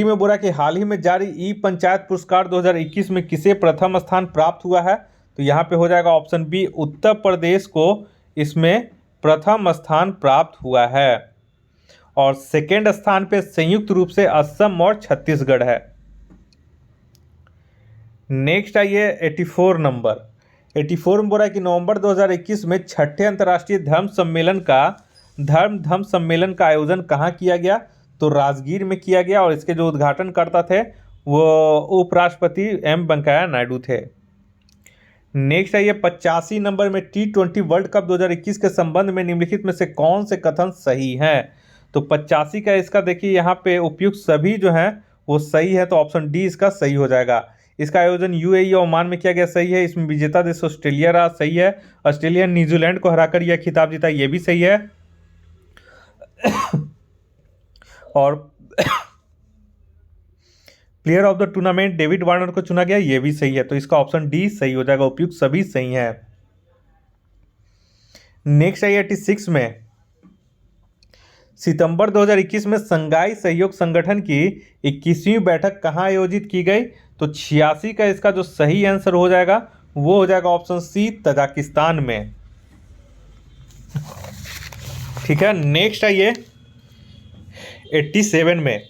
में, बोला कि हाल ही में जारी ई पंचायत पुरस्कार 2021 में किसे प्रथम स्थान प्राप्त हुआ है? तो यहाँ पे हो जाएगा ऑप्शन बी, उत्तर प्रदेश को इसमें प्रथम स्थान प्राप्त हुआ है। और सेकेंड स्थान पे संयुक्त रूप से असम और छत्तीसगढ़ है। नेक्स्ट है ये 84 नंबर। 84 में बोला कि नवंबर 2021 में छठे अंतर्राष्ट्रीय धर्म सम्मेलन का आयोजन कहाँ किया गया? तो राजगीर में किया गया और इसके जो उद्घाटनकर्ता थे वो उपराष्ट्रपति एम वेंकैया नायडू थे। नेक्स्ट है ये 85 नंबर में, T20 वर्ल्ड कप 2021 के संबंध में निम्नलिखित में से कौन से कथन सही हैं? तो 85 का इसका देखिए यहाँ पे उपयुक्त सभी जो हैं वो सही है, तो ऑप्शन डी इसका सही हो जाएगा। इसका आयोजन यूएई और ओमान में किया गया, सही है। इसमें विजेता देश ऑस्ट्रेलिया रहा, सही है। ऑस्ट्रेलिया न्यूजीलैंड को हराकर यह खिताब जीता, ये भी सही है। और player of the tournament David Warner को चुना गया, ये भी सही है, तो इसका ऑप्शन डी सही हो जाएगा। उपयुक्त सभी सही है। नेक्स्ट है 86 में सितंबर 2021 में संघाई सहयोग संगठन की 21वीं बैठक कहां आयोजित की गई? तो 86 का इसका जो सही आंसर हो जाएगा वो हो जाएगा ऑप्शन सी, तजाकिस्तान में। ठीक है। नेक्स्ट है ये 87 में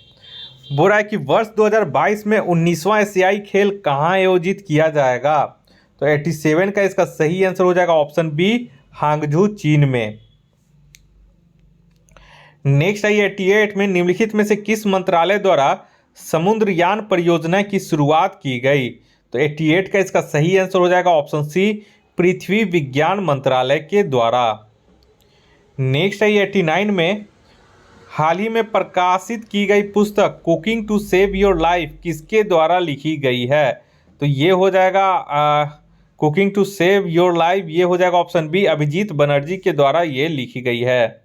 बोल रहा है कि वर्ष 2022 में 19वां एशियाई खेल कहां आयोजित किया जाएगा? तो 87 का इसका सही आंसर हो जाएगा ऑप्शन बी, हांगझू, चीन में। नेक्स्ट है 88 में निम्नलिखित में से किस मंत्रालय द्वारा समुद्रयान परियोजना की शुरुआत की गई? तो 88 का इसका सही आंसर हो जाएगा ऑप्शन सी, पृथ्वी विज्ञान मंत्रालय के द्वारा। नेक्स्ट है 89 में हाल ही में प्रकाशित की गई पुस्तक cooking to save your life किसके द्वारा लिखी गई है? तो ये हो जाएगा cooking to save your life, ये हो जाएगा ऑप्शन बी, अभिजीत बनर्जी के द्वारा ये लिखी गई है।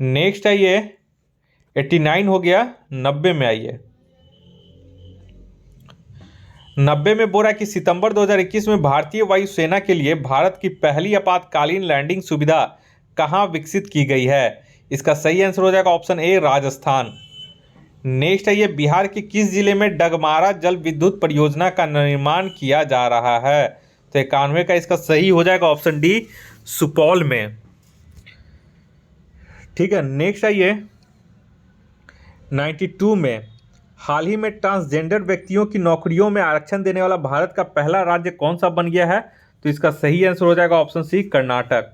नेक्स्ट है ये 89 हो गया। 90 में आइए। 90 में बोल रहा है कि सितंबर 2021 में भारतीय वायुसेना के लिए भारत की पहली आपातकालीन लैंडिंग सुविधा कहां विकसित की गई है? इसका सही आंसर हो जाएगा ऑप्शन ए, राजस्थान। नेक्स्ट है ये बिहार के किस जिले में डगमारा जल विद्युत परियोजना का निर्माण किया जा रहा है? तो 91 का इसका सही हो जाएगा ऑप्शन डी, सुपौल में। ठीक है। नेक्स्ट है ये 92 में हाल ही में ट्रांसजेंडर व्यक्तियों की नौकरियों में आरक्षण देने वाला भारत का पहला राज्य कौन सा बन गया है? तो इसका सही आंसर हो जाएगा ऑप्शन सी, कर्नाटक।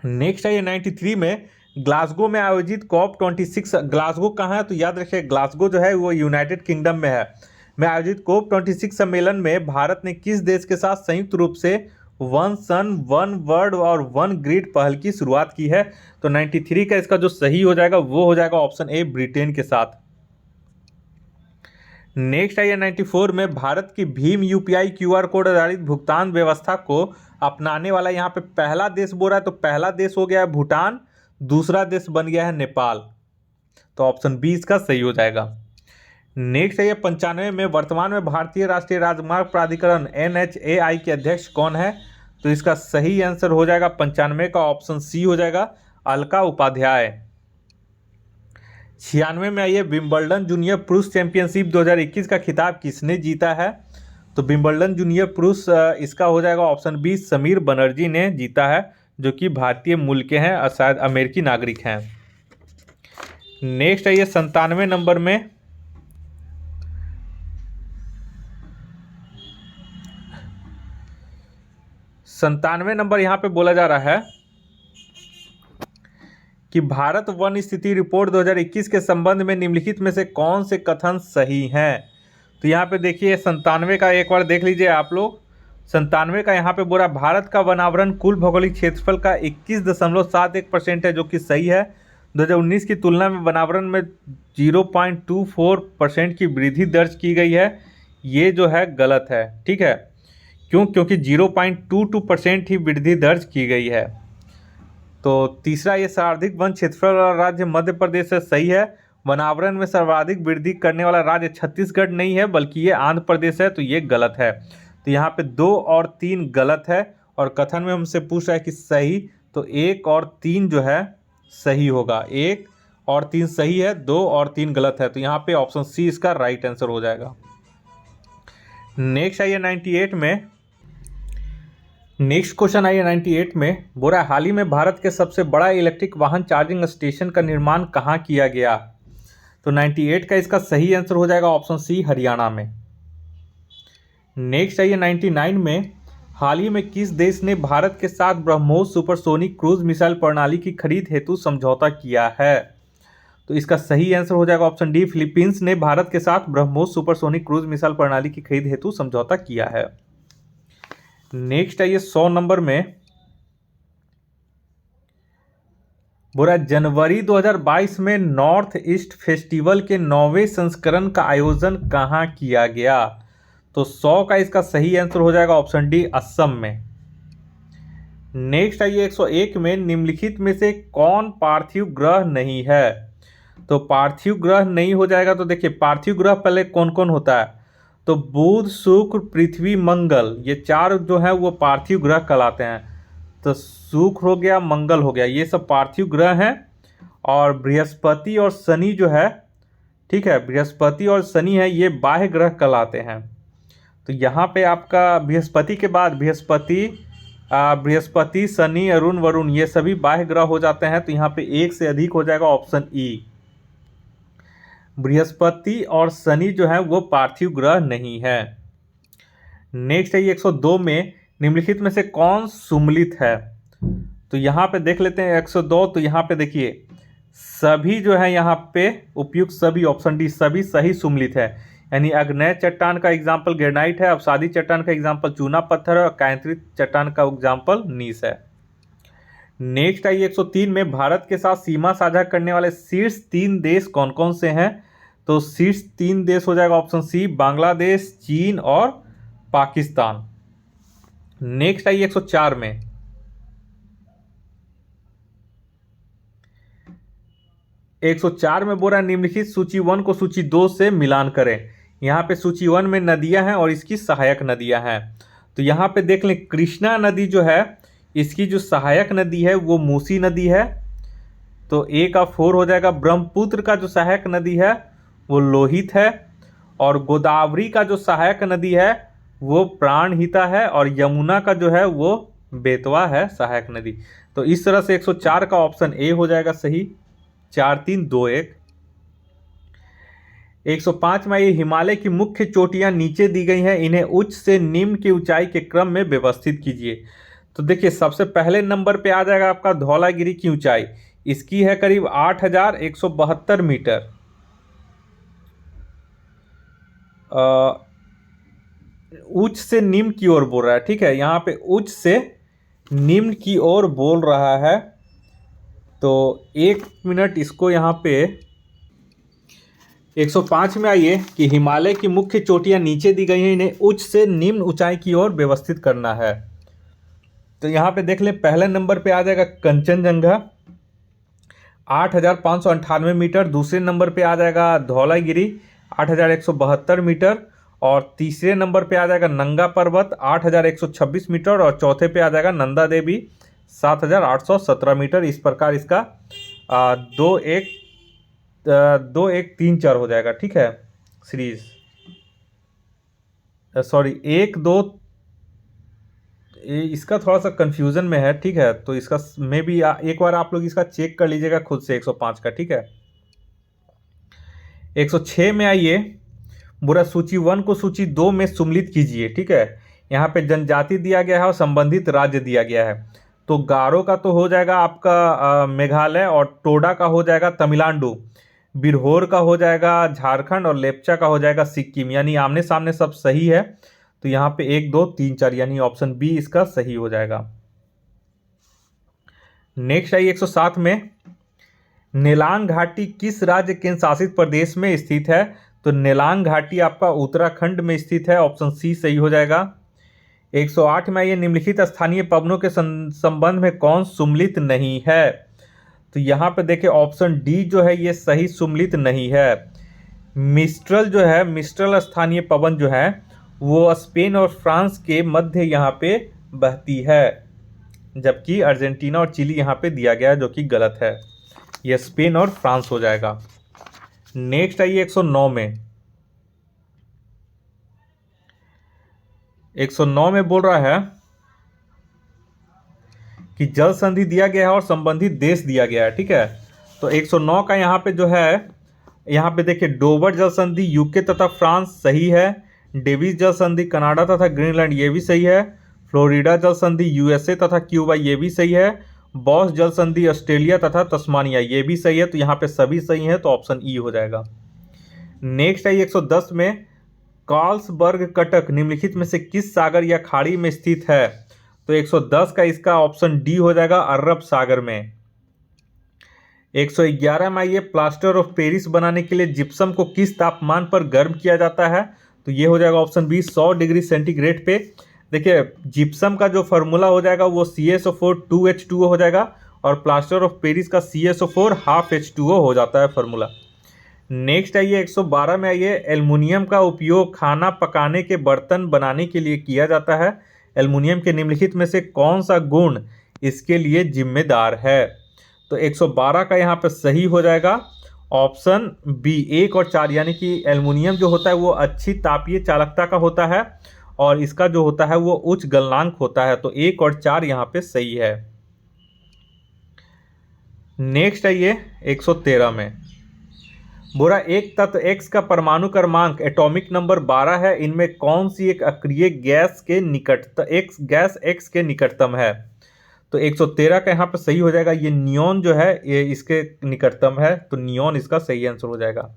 नेक्स्ट है ये 93 में ग्लासगो में आयोजित COP26, ग्लासगो कहाँ है? तो याद रखिए ग्लासगो जो है वो यूनाइटेड किंगडम में है, में आयोजित COP26 सम्मेलन में भारत ने किस देश के साथ संयुक्त रूप से वन सन वन वर्ल्ड और वन ग्रिड पहल की शुरुआत की है? तो 93 का इसका जो सही हो जाएगा वो हो जाएगा ऑप्शन ए, ब्रिटेन के साथ। नेक्स्ट है 94 में भारत की भीम UPI QR कोड आधारित भुगतान व्यवस्था को अपनाने वाला यहाँ पे पहला देश बोल रहा है, तो पहला देश हो गया है भूटान, दूसरा देश बन गया है नेपाल, तो ऑप्शन बी इसका सही हो जाएगा। नेक्स्ट है 95 में वर्तमान में भारतीय राष्ट्रीय राजमार्ग प्राधिकरण NHAI के अध्यक्ष कौन है? तो इसका सही आंसर हो जाएगा 95 का ऑप्शन सी हो जाएगा, अलका उपाध्याय। 96 में आइए विंबलडन जूनियर पुरुष चैंपियनशिप 2021 का खिताब किसने जीता है? तो विंबलडन जूनियर पुरुष इसका हो जाएगा ऑप्शन बी, समीर बनर्जी ने जीता है, जो कि भारतीय मूल के हैं और शायद अमेरिकी नागरिक हैं। नेक्स्ट है ये 97 नंबर में यहाँ पे बोला जा रहा है कि भारत वन स्थिति रिपोर्ट 2021 के संबंध में निम्नलिखित में से कौन से कथन सही हैं? तो यहाँ पे देखिए 97 का एक बार देख लीजिए आप लोग। 97 का यहाँ पे बोला भारत का वनावरण कुल भौगोलिक क्षेत्रफल का 21.71% है, जो कि सही है। 2019 की तुलना में वनावरण में 0.24% की वृद्धि दर्ज की गई है, ये जो है गलत है। ठीक है, क्योंकि 0.22% ही वृद्धि दर्ज की गई है। तो तीसरा ये सर्वाधिक वन क्षेत्रफल वाला राज्य मध्य प्रदेश है, सही है। वनावरण में सर्वाधिक वृद्धि करने वाला राज्य छत्तीसगढ़ नहीं है बल्कि ये आंध्र प्रदेश है, तो ये गलत है। तो यहाँ पे 2 और 3 गलत है और कथन में हमसे पूछ रहा है कि सही, तो 1 और 3 जो है सही होगा। 1 और 3 सही है, 2 और 3 गलत है, तो यहाँ पे ऑप्शन सी इसका राइट आंसर हो जाएगा। नेक्स्ट आइए 98 में। नेक्स्ट क्वेश्चन आइए 98 में बोला हाल ही में भारत के सबसे बड़ा इलेक्ट्रिक वाहन चार्जिंग स्टेशन का निर्माण कहाँ किया गया? तो 98 का इसका सही आंसर हो जाएगा ऑप्शन सी, हरियाणा में। नेक्स्ट आइए 99 में हाल ही में किस देश ने भारत के साथ ब्रह्मोस सुपरसोनिक क्रूज मिसाइल प्रणाली की खरीद हेतु समझौता किया है? तो इसका सही आंसर हो जाएगा ऑप्शन डी, फिलीपींस ने भारत के साथ ब्रह्मोस सुपरसोनिक क्रूज मिसाइल प्रणाली की खरीद हेतु समझौता किया है। नेक्स्ट आइए 100 नंबर में बोला जनवरी 2022 में नॉर्थ ईस्ट फेस्टिवल के 9वें संस्करण का आयोजन कहाँ किया गया? तो 100 का इसका सही आंसर हो जाएगा ऑप्शन डी, असम में। नेक्स्ट आइए 101 में, निम्नलिखित में से कौन पार्थिव ग्रह नहीं है? तो पार्थिव ग्रह नहीं हो जाएगा तो देखिए पार्थिव ग्रह पहले कौन कौन होता है, तो बुध शुक्र पृथ्वी मंगल, ये चार जो है वो पार्थिव ग्रह कहलाते हैं। तो शुक्र हो गया, मंगल हो गया, ये सब पार्थिव ग्रह हैं। और बृहस्पति और शनि जो है, ठीक है, बृहस्पति और शनि है, ये बाह्य ग्रह कहलाते हैं। तो यहाँ पे आपका बृहस्पति के बाद बृहस्पति शनि अरुण वरुण ये सभी बाह्य ग्रह हो जाते हैं। तो यहाँ पे एक से अधिक हो जाएगा, ऑप्शन ई। बृहस्पति और शनि जो है वो पार्थिव ग्रह नहीं है। नेक्स्ट है 102 में, निम्नलिखित में से कौन सुमलित है? तो यहाँ पे देख लेते हैं 102। तो यहाँ पे देखिए सभी जो है यहाँ पे उपयुक्त सभी, ऑप्शन डी सभी सही सुमलित है। यानी अग्नेय चट्टान का एग्जाम्पल ग्रेनाइट है, अवसादी चट्टान का एग्जाम्पल चूना पत्थर है, और कायंत्रित चट्टान का एग्जाम्पल नीस है। नेक्स्ट आई 103 में, भारत के साथ सीमा साझा करने वाले शीर्ष 3 देश कौन कौन से हैं? तो शीर्ष 3 देश हो जाएगा ऑप्शन सी, बांग्लादेश, चीन और पाकिस्तान। नेक्स्ट आई 104 में, बोल रहा है निम्नलिखित सूची 1 को सूची 2 से मिलान करें। यहाँ पे सूची 1 में नदियां हैं और इसकी सहायक नदियां हैं। तो यहाँ पे देख लें, कृष्णा नदी जो है इसकी जो सहायक नदी है वो मूसी नदी है, तो ए का 4 हो जाएगा। ब्रह्मपुत्र का जो सहायक नदी है वो लोहित है, और गोदावरी का जो सहायक नदी है वो प्राणहिता है, और यमुना का जो है वो बेतवा है सहायक नदी। तो इस तरह से 104 का ऑप्शन ए हो जाएगा सही, 4 3 2 1। 105 में, ये हिमालय की मुख्य चोटियां नीचे दी गई हैं, इन्हें उच्च से निम्न की ऊंचाई के क्रम में व्यवस्थित कीजिए। तो देखिए सबसे पहले नंबर पे आ जाएगा आपका धौलागिरी की ऊंचाई, इसकी है करीब 8172 मीटर। उच्च से निम्न की ओर बोल रहा है, ठीक है, यहाँ पे उच्च से निम्न की ओर बोल रहा है। तो 1 मिनट इसको यहाँ पे 105 में आइए कि हिमालय की मुख्य चोटियां नीचे दी गई हैं, इन्हें उच्च से निम्न ऊंचाई की ओर व्यवस्थित करना है। तो यहाँ पे देख लें, पहले नंबर पे आ जाएगा कंचनजंगा 8598 मीटर, दूसरे नंबर पे आ जाएगा धौलागिरी 8172 मीटर, और तीसरे नंबर पे आ जाएगा नंगा पर्वत 8126 मीटर, और चौथे पे आ जाएगा नंदा देवी 7817 मीटर। इस प्रकार इसका 2 1 3 4 हो जाएगा, ठीक है सीरीज, सॉरी 1 2, इसका थोड़ा सा कंफ्यूजन में है, ठीक है, तो इसका में भी एक बार आप लोग इसका चेक कर लीजिएगा खुद से 105 का, ठीक है। 106 में आइए, बुरा सूची 1 को सूची 2 में सम्मिलित कीजिए, ठीक है। यहाँ पे जनजाति दिया गया है और संबंधित राज्य दिया गया है। तो गारो का तो हो जाएगा आपका मेघालय, और टोडा का हो जाएगा तमिलनाडु, बिरहोर का हो जाएगा झारखंड, और लेप्चा का हो जाएगा सिक्किम। यानी आमने सामने सब सही है। तो यहाँ पे 1 2 3 4 यानी ऑप्शन बी इसका सही हो जाएगा। नेक्स्ट आई 107 में, नेलांग घाटी किस राज्य केंद्र शासित प्रदेश में स्थित है? तो नेलांग घाटी आपका उत्तराखंड में स्थित है, ऑप्शन सी सही हो जाएगा। 108 में, ये निम्नलिखित स्थानीय पवनों के संबंध में कौन सुमलित नहीं है? तो यहाँ पे देखिए ऑप्शन डी जो है ये सही सुमलित नहीं है। मिस्ट्रल जो है, मिस्ट्रल स्थानीय पवन जो है वो स्पेन और फ्रांस के मध्य यहाँ पे बहती है, जबकि अर्जेंटीना और चिली यहाँ पे दिया गया है, जो कि गलत है। यह स्पेन और फ्रांस हो जाएगा। नेक्स्ट आइए 109 में, 109 में बोल रहा है कि जल संधि दिया गया है और संबंधित देश दिया गया है, ठीक है। तो 109 का यहाँ पे जो है, यहाँ पे देखिए डोवर जल संधि यूके तथा फ्रांस सही है, डेविस जल संधि कनाडा तथा ग्रीनलैंड ये भी सही है, फ्लोरिडा जल संधि यूएसए तथा क्यूबा ये भी सही है, बॉस जल संधि ऑस्ट्रेलिया तथा तस्मानिया ये भी सही है। तो यहाँ पे सभी सही है, तो ऑप्शन ई हो जाएगा। नेक्स्ट है 110 में, कार्लसबर्ग कटक निम्नलिखित में से किस सागर या खाड़ी में स्थित है? तो 110 का इसका ऑप्शन डी हो जाएगा, अरब सागर में। 111 में, ये प्लास्टर ऑफ पेरिस बनाने के लिए जिप्सम को किस तापमान पर गर्म किया जाता है? तो ये हो जाएगा ऑप्शन बी 100 डिग्री सेंटीग्रेड पे। देखिए जिप्सम का जो फार्मूला हो जाएगा वो CaSO4 2H2O हो जाएगा, और प्लास्टर ऑफ पेरिस का CaSO4 हाफ H2O हो जाता है फार्मूला। नेक्स्ट आइए 112 में आइए, एल्युमिनियम का उपयोग खाना पकाने के बर्तन बनाने के लिए किया जाता है। एल्युमिनियम के निम्नलिखित में से कौन सा गुण इसके लिए जिम्मेदार है? तो 112 का यहाँ पे सही हो जाएगा ऑप्शन बी 1 और 4, यानी कि एल्युमिनियम जो होता है वो अच्छी तापीय चालकता का होता है, और इसका जो होता है वो उच्च गलनांक होता है। तो 1 और 4 यहाँ पे सही है। नेक्स्ट आइए 113 में, बोरा एक तत्व X का परमाणु क्रमांक एटॉमिक नंबर 12 है, इनमें कौन सी एक अक्रिय गैस के गैस X के निकटतम है? तो 113 का यहाँ पर सही हो जाएगा, ये नियोन जो है ये इसके निकटतम है, तो नियोन इसका सही आंसर हो जाएगा।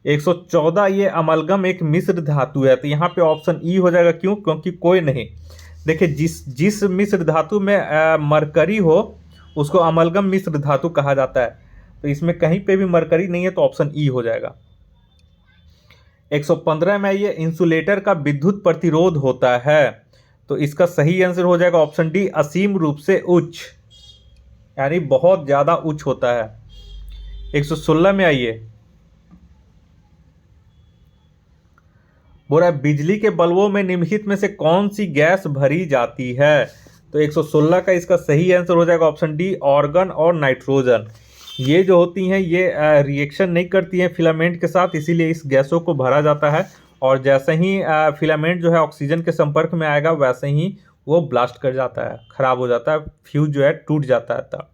114 ये अमलगम एक मिश्र धातु है, तो यहाँ पे ऑप्शन ई हो जाएगा। क्यों? क्योंकि कोई नहीं, देखिए जिस मिश्र धातु में मरकरी हो उसको अमलगम मिश्र धातु कहा जाता है, तो इसमें कहीं पे भी मरकरी नहीं है, तो ऑप्शन ई हो जाएगा। 115 में ये इंसुलेटर का विद्युत प्रतिरोध होता है, तो इसका सही आंसर हो जाएगा ऑप्शन डी असीम रूप से उच्च, यानी बहुत ज्यादा उच्च होता है। 116 में आइए, बोला बिजली के बल्बों में निम्नलिखित में से कौन सी गैस भरी जाती है? तो 116 का इसका सही आंसर हो जाएगा ऑप्शन डी ऑर्गन और नाइट्रोजन। ये जो होती हैं ये रिएक्शन नहीं करती हैं फिलामेंट के साथ, इसीलिए इस गैसों को भरा जाता है, और जैसे ही फिलामेंट जो है ऑक्सीजन के संपर्क में आएगा वैसे ही वो ब्लास्ट कर जाता है, खराब हो जाता है, फ्यूज जो है टूट जाता है तब।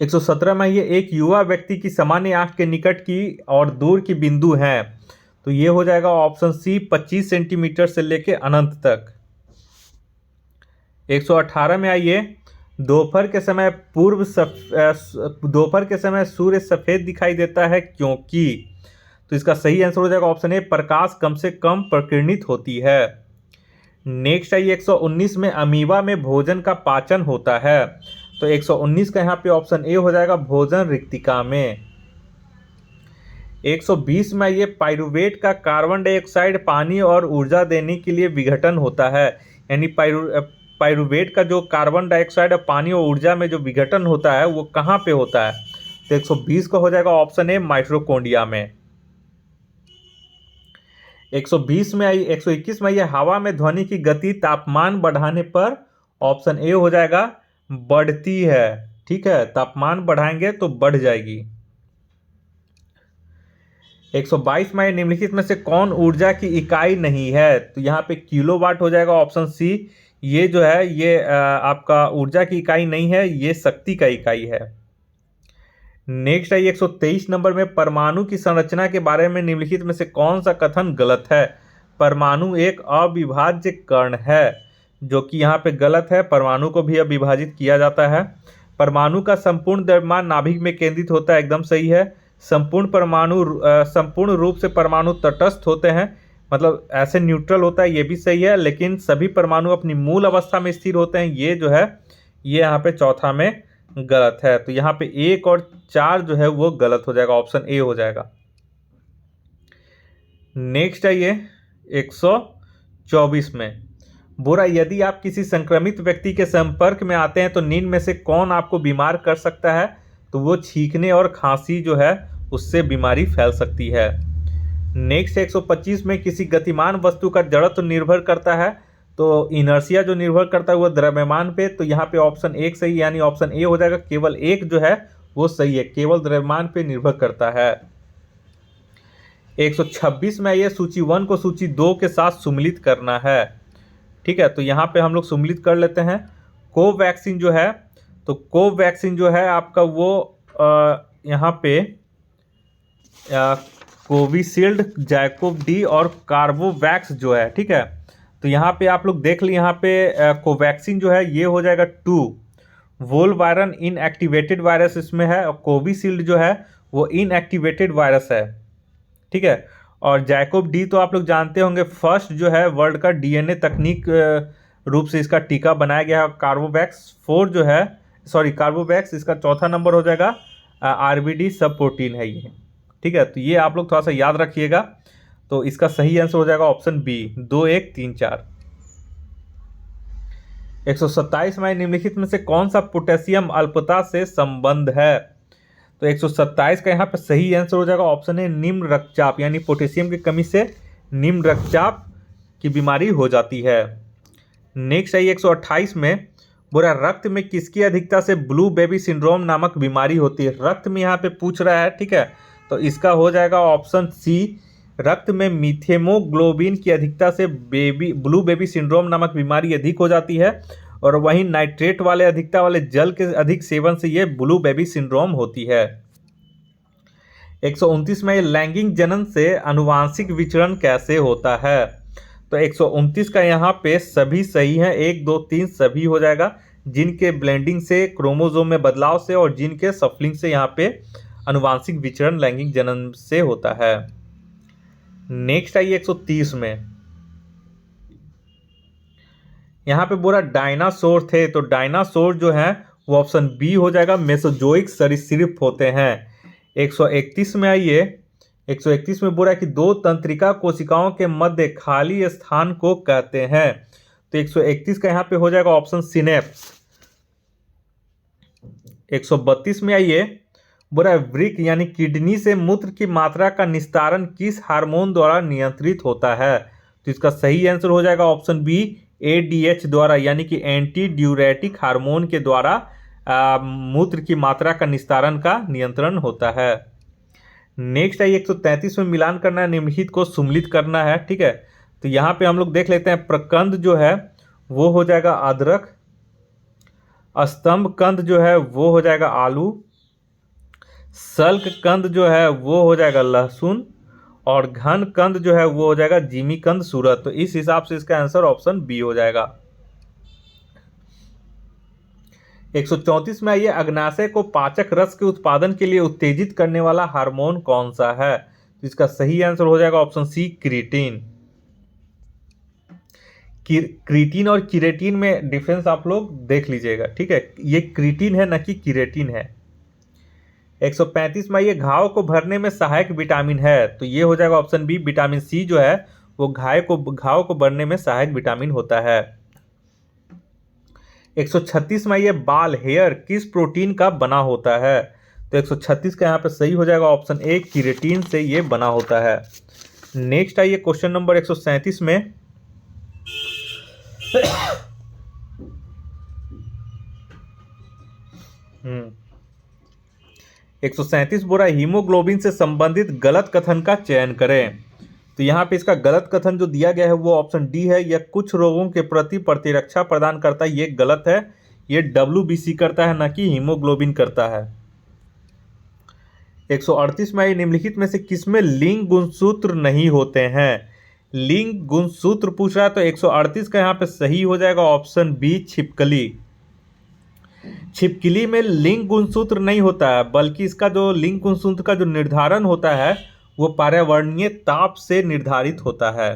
117 में ये एक युवा व्यक्ति की सामान्य आंख के निकट की और दूर की बिंदु हैं, तो ये हो जाएगा ऑप्शन सी 25 सेंटीमीटर से लेके अनंत तक। 118 में आइए, दोपहर के समय सूर्य सफेद दिखाई देता है क्योंकि? तो इसका सही आंसर हो जाएगा ऑप्शन ए प्रकाश कम से कम प्रकीर्णित होती है। नेक्स्ट आइए 119 में अमीबा में भोजन का पाचन होता है, तो 119 का यहाँ पे ऑप्शन ए हो जाएगा भोजन रिक्तिका में। 120 में ये पाइरुवेट का कार्बन डाइऑक्साइड पानी और ऊर्जा देने के लिए विघटन होता है, यानी पाइरुवेट का जो कार्बन डाइऑक्साइड और पानी और ऊर्जा में जो विघटन होता है वो कहाँ पे होता है? तो 120 का हो जाएगा ऑप्शन ए माइटोकॉन्ड्रिया में। 121 में ये हवा में ध्वनि की गति तापमान बढ़ाने पर ऑप्शन ए हो जाएगा बढ़ती है, ठीक है, तापमान बढ़ाएंगे तो बढ़ जाएगी। 122 में निम्नलिखित में से कौन ऊर्जा की इकाई नहीं है? तो यहाँ पे किलोवाट हो जाएगा ऑप्शन सी, ये जो है ये आपका ऊर्जा की इकाई नहीं है, ये शक्ति का इकाई है। नेक्स्ट है 123 नंबर में परमाणु की संरचना के बारे में निम्नलिखित में से कौन सा कथन गलत है? परमाणु एक अविभाज्य कण है, जो कि यहाँ पे गलत है, परमाणु को भी अविभाजित किया जाता है। परमाणु का संपूर्ण द्रव्यमान नाभिक में केंद्रित होता है, एकदम सही है। संपूर्ण रूप से परमाणु तटस्थ होते हैं, मतलब ऐसे न्यूट्रल होता है, ये भी सही है, लेकिन सभी परमाणु अपनी मूल अवस्था में स्थिर होते हैं, ये जो है ये यहाँ पे चौथा में गलत है। तो यहाँ पे 1 और 4 जो है वो गलत हो जाएगा, ऑप्शन ए हो जाएगा। नेक्स्ट है ये 124 में, बुरा यदि आप किसी संक्रमित व्यक्ति के संपर्क में आते हैं तो निम्न में से कौन आपको बीमार कर सकता है? तो वो छींकने और खांसी जो है उससे बीमारी फैल सकती है। नेक्स्ट 125 में किसी गतिमान वस्तु का जड़त्व निर्भर करता है, तो इनर्शिया जो निर्भर करता है वो द्रव्यमान पे, तो यहाँ पे ऑप्शन 1 सही, यानी ऑप्शन ए हो जाएगा, केवल 1 जो है वो सही है, केवल द्रव्यमान पे निर्भर करता है। 126 में ये सूची 1 को सूची 2 के साथ सुमिलित करना है, ठीक है, तो यहाँ पे हम लोग सुमिलित कर लेते हैं। कोवैक्सीन जो है, तो कोवैक्सीन जो है आपका वो यहाँ पे कोविशील्ड, जैकोव डी और कार्बोवैक्स जो है, ठीक है, तो यहाँ पे आप लोग देख ली, यहाँ पे कोवैक्सीन जो है ये हो जाएगा 2, वोल्वायरन इनएक्टिवेटेड वायरस इसमें है, और कोविशील्ड जो है वो इनएक्टिवेटेड वायरस है, ठीक है, और जैकोव डी तो आप लोग जानते होंगे, फर्स्ट जो है वर्ल्ड का डीएनए तकनीक रूप से इसका टीका बनाया गया है। कार्बोवैक्स इसका चौथा नंबर हो जाएगा, आरबीडी सब प्रोटीन है ये, ठीक है, तो ये आप लोग थोड़ा सा याद रखिएगा। तो इसका सही आंसर हो जाएगा ऑप्शन बी 2 1 3 4। 127 में निम्नलिखित में से कौन सा पोटेशियम अल्पता से संबंध है? तो 127 का यहाँ पे सही आंसर हो जाएगा ऑप्शन है निम्न रक्तचाप, यानी पोटेशियम की कमी से निम्न रक्तचाप की बीमारी हो जाती है। नेक्स्ट है 128 में बोला रक्त में किसकी अधिकता से ब्लू बेबी सिंड्रोम नामक बीमारी होती है? रक्त में यहाँ पे पूछ रहा है, ठीक है, तो इसका हो जाएगा ऑप्शन सी, रक्त में मीथेमोग्लोबिन की अधिकता से ब्लू बेबी सिंड्रोम नामक बीमारी अधिक हो जाती है, और वहीं नाइट्रेट वाले अधिकता वाले जल के अधिक सेवन से ये ब्लू बेबी सिंड्रोम होती है। 129 में लैंगिक जनन से आनुवांशिक विचरण कैसे होता है? तो 129 का यहाँ पे सभी सही है, 1 2 3 सभी हो जाएगा, जिनके ब्लेंडिंग से क्रोमोसोम में बदलाव से और जिनके सफलिंग से यहाँ पे आनुवांशिक विचरण लैंगिक जनन से होता है। नेक्स्ट आइए 130 में, यहाँ पे बोला डायनासोर थे, तो डायनासोर जो है वो ऑप्शन बी हो जाएगा, मेसोजोइक सरीसृप होते हैं। 131 में आइए, 131 में बोला कि दो तंत्रिका कोशिकाओं के मध्य खाली स्थान को कहते हैं, तो 131 का यहाँ पे हो जाएगा ऑप्शन सिनेप्स। 132 में आइए, बोला वृक्क यानी किडनी से मूत्र की मात्रा का निस्तारण किस हार्मोन द्वारा नियंत्रित होता है? तो इसका सही आंसर हो जाएगा ऑप्शन बी, एडीएच द्वारा, यानी कि एंटी ड्यूरेटिक हार्मोन के द्वारा मूत्र की मात्रा का निस्तारण का नियंत्रण होता है। नेक्स्ट है 133 में मिलान करना है, निम्नलिखित को सुम्मिलित करना है, ठीक है, तो यहाँ पे हम लोग देख लेते हैं। प्रकंद जो है वो हो जाएगा अदरक, स्तंभ कंद जो है वो हो जाएगा आलू, सल्क कंद जो है वो हो जाएगा लहसुन, और घन कंद जो है वो हो जाएगा जिमी कंद सूरत। तो इस हिसाब से इसका आंसर ऑप्शन बी हो जाएगा। 134 में आइए, अग्नाशय को पाचक रस के उत्पादन के लिए उत्तेजित करने वाला हार्मोन कौन सा है? तो इसका सही आंसर हो जाएगा ऑप्शन सी, क्रिएटिन। क्रिएटिन और किरेटिन में डिफरेंस आप लोग देख लीजिएगा, ठीक है, ये क्रिएटिन है न कि किरेटिन है। 135 में ये घाव को भरने में सहायक विटामिन है, तो ये हो जाएगा ऑप्शन बी, विटामिन सी जो है वो घाव को भरने में सहायक विटामिन होता है। 136 में ये बाल हेयर किस प्रोटीन का बना होता है? तो 136 का यहाँ पे सही हो जाएगा ऑप्शन ए, किरेटिन से ये बना होता है। नेक्स्ट आइए क्वेश्चन नंबर 137 में, 137 बोला हीमोग्लोबिन से संबंधित गलत कथन का चयन करें। तो यहाँ पे इसका गलत कथन जो दिया गया है वो ऑप्शन डी है, यह कुछ रोगों के प्रति प्रतिरक्षा प्रदान करता है, ये गलत है, ये WBC करता है न कि हीमोग्लोबिन करता है। 138 में निम्नलिखित में से किसमें लिंग गुणसूत्र नहीं होते हैं? लिंग गुणसूत्र पूछ रहा है, तो 138 का यहाँ पे सही हो जाएगा ऑप्शन बी, छिपकली। छिपकली में लिंग गुणसूत्र नहीं होता है, बल्कि इसका जो लिंग गुणसूत्र का जो निर्धारण होता है वो पर्यावरणीय ताप से निर्धारित होता है।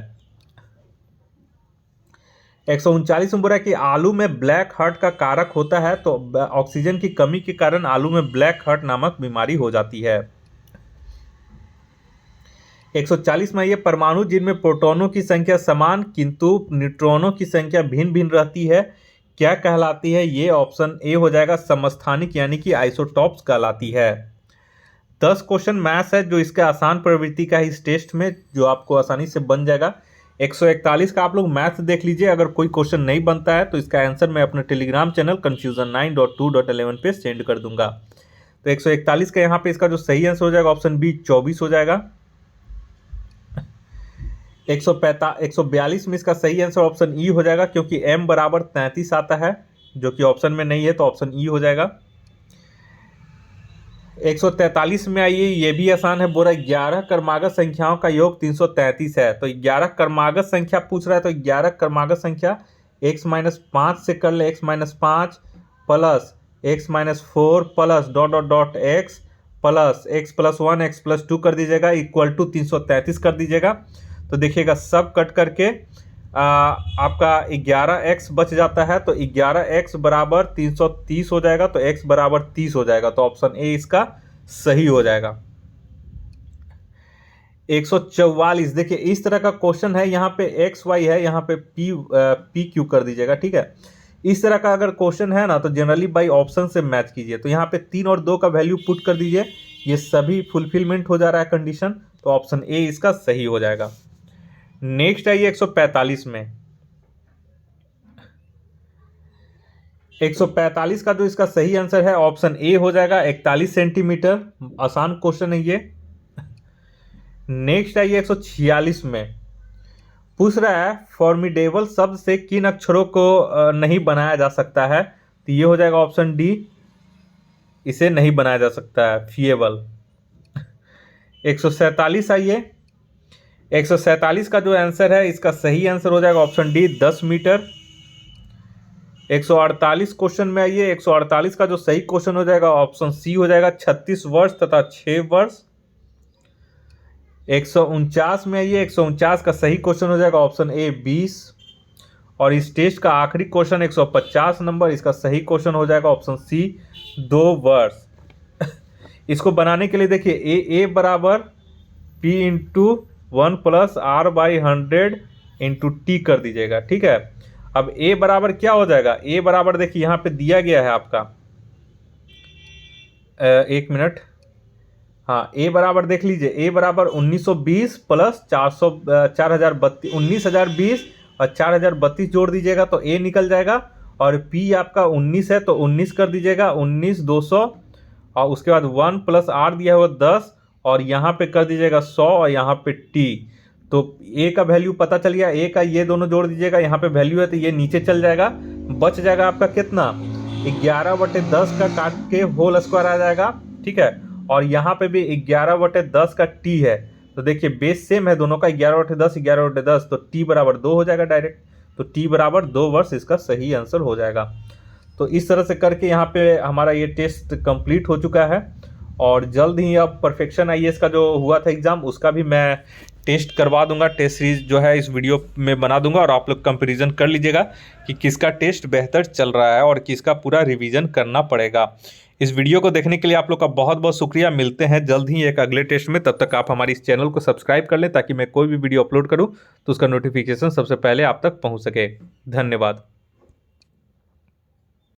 139 में बोला कि आलू में ब्लैक हार्ट का कारक होता है, तो ऑक्सीजन की कमी के कारण आलू में ब्लैक हार्ट नामक बीमारी हो जाती है। 140 में ये परमाणु जिनमें प्रोटॉनों की संख्या समान किंतु न्यूट्रॉनों की संख्या भिन्न भिन्न रहती है क्या कहलाती है? ये ऑप्शन ए हो जाएगा, समस्थानिक यानी कि आइसोटॉप्स कहलाती है। 10 क्वेश्चन मैथ्स है जो इसका आसान प्रवृत्ति का इस टेस्ट में जो आपको आसानी से बन जाएगा। 141 का आप लोग मैथ्स देख लीजिए, अगर कोई क्वेश्चन नहीं बनता है तो इसका आंसर मैं अपने टेलीग्राम चैनल confusion9.2.11 पे सेंड कर दूंगा। तो 141 का यहाँ पे इसका जो सही आंसर हो जाएगा ऑप्शन बी, 24 हो जाएगा। 142 में इसका सही आंसर ऑप्शन ई हो जाएगा, क्योंकि m बराबर 33 आता है जो कि ऑप्शन में नहीं है, तो ऑप्शन ई हो जाएगा। 143 में आइए, ये भी आसान है, बोला 11 क्रमागत संख्याओं का योग 333 है, तो 11 क्रमागत संख्या पूछ रहा है, तो 11 क्रमागत संख्या x-5 से कर ले, x-5 plus x-4 plus dot dot dot x plus x+1 x+2 कर दीजिएगा, इक्वल टू 333 कर दीजिएगा। तो देखिएगा सब कट करके आपका 11x बच जाता है, तो 11x बराबर 330 हो जाएगा, तो x बराबर 30 हो जाएगा, तो ऑप्शन ए इसका सही हो जाएगा। 144। देखिए इस तरह का क्वेश्चन है, यहाँ पे एक्स वाई है, यहाँ पे पी क्यू कर दीजिएगा, ठीक है। इस तरह का अगर क्वेश्चन है ना तो जनरली बाई ऑप्शन से मैच कीजिए। तो यहाँ पे 3 और 2 का वैल्यू पुट कर दीजिए, ये सभी फुलफिलमेंट हो जा रहा है कंडीशन, तो ऑप्शन ए इसका सही हो जाएगा। नेक्स्ट आइए 145 में। 145 का जो इसका सही आंसर है ऑप्शन ए हो जाएगा, 41 सेंटीमीटर। आसान क्वेश्चन है ये। नेक्स्ट आइए 146 में, पूछ रहा है फॉर्मिडेबल शब्द से किन अक्षरों को नहीं बनाया जा सकता है, तो ये हो जाएगा ऑप्शन डी, इसे नहीं बनाया जा सकता है, फिएबल। 147 आइए, 147 का जो आंसर है इसका सही आंसर हो जाएगा ऑप्शन डी, 10 मीटर। 148 क्वेश्चन में आइए, 148 का जो सही क्वेश्चन हो जाएगा ऑप्शन सी हो जाएगा, 36 वर्ष तथा 6 वर्ष। 149 में आइए, 149 का सही क्वेश्चन हो जाएगा ऑप्शन ए, 20। और इस टेस्ट का आखिरी क्वेश्चन 150 नंबर, इसका सही क्वेश्चन हो जाएगा ऑप्शन सी, 2 वर्ष। इसको बनाने के लिए देखिए ए बराबर P into 1 plus R by 100 into T कर दीजिएगा, ठीक है। अब ए बराबर क्या हो जाएगा, ए बराबर देखिए यहाँ पे दिया गया है आपका, एक मिनट, हाँ ए बराबर देख लीजिए, ए बराबर 1920 प्लस 4032 19,020 और 4032 जोड़ दीजिएगा तो ए निकल जाएगा। और पी आपका 19 है तो 19 कर दीजिएगा, 19,200 और उसके बाद 1 प्लस आर दिया हुआ 10 और यहाँ पे कर दीजिएगा 100 और यहाँ पे टी। तो ए का वैल्यू पता चल गया, ए का ये दोनों जोड़ दीजिएगा, यहाँ पे वैल्यू है तो ये नीचे चल जाएगा, बच जाएगा आपका कितना, 11/10 का काट के होल स्क्वायर आ जाएगा, ठीक है। और यहाँ पे भी 11/10 का टी है, तो देखिए बेस सेम है दोनों का, 11/10 11/10, तो टी बराबर 2 हो जाएगा डायरेक्ट, तो टी बराबर 2 वर्ष इसका सही आंसर हो जाएगा। तो इस तरह से करके यहाँ पे हमारा ये टेस्ट कंप्लीट हो चुका है और जल्द ही अब परफेक्शन आईएएस का जो हुआ था एग्ज़ाम उसका भी मैं टेस्ट करवा दूंगा, टेस्ट सीरीज जो है इस वीडियो में बना दूंगा और आप लोग कंपैरिजन कर लीजिएगा कि किसका टेस्ट बेहतर चल रहा है और किसका पूरा रिवीजन करना पड़ेगा। इस वीडियो को देखने के लिए आप लोग का बहुत बहुत शुक्रिया। मिलते हैं जल्द ही एक अगले टेस्ट में, तब तक आप हमारे इस चैनल को सब्सक्राइब कर लें ताकि मैं कोई भी वीडियो अपलोड करूं तो उसका नोटिफिकेशन सबसे पहले आप तक पहुंच सके। धन्यवाद।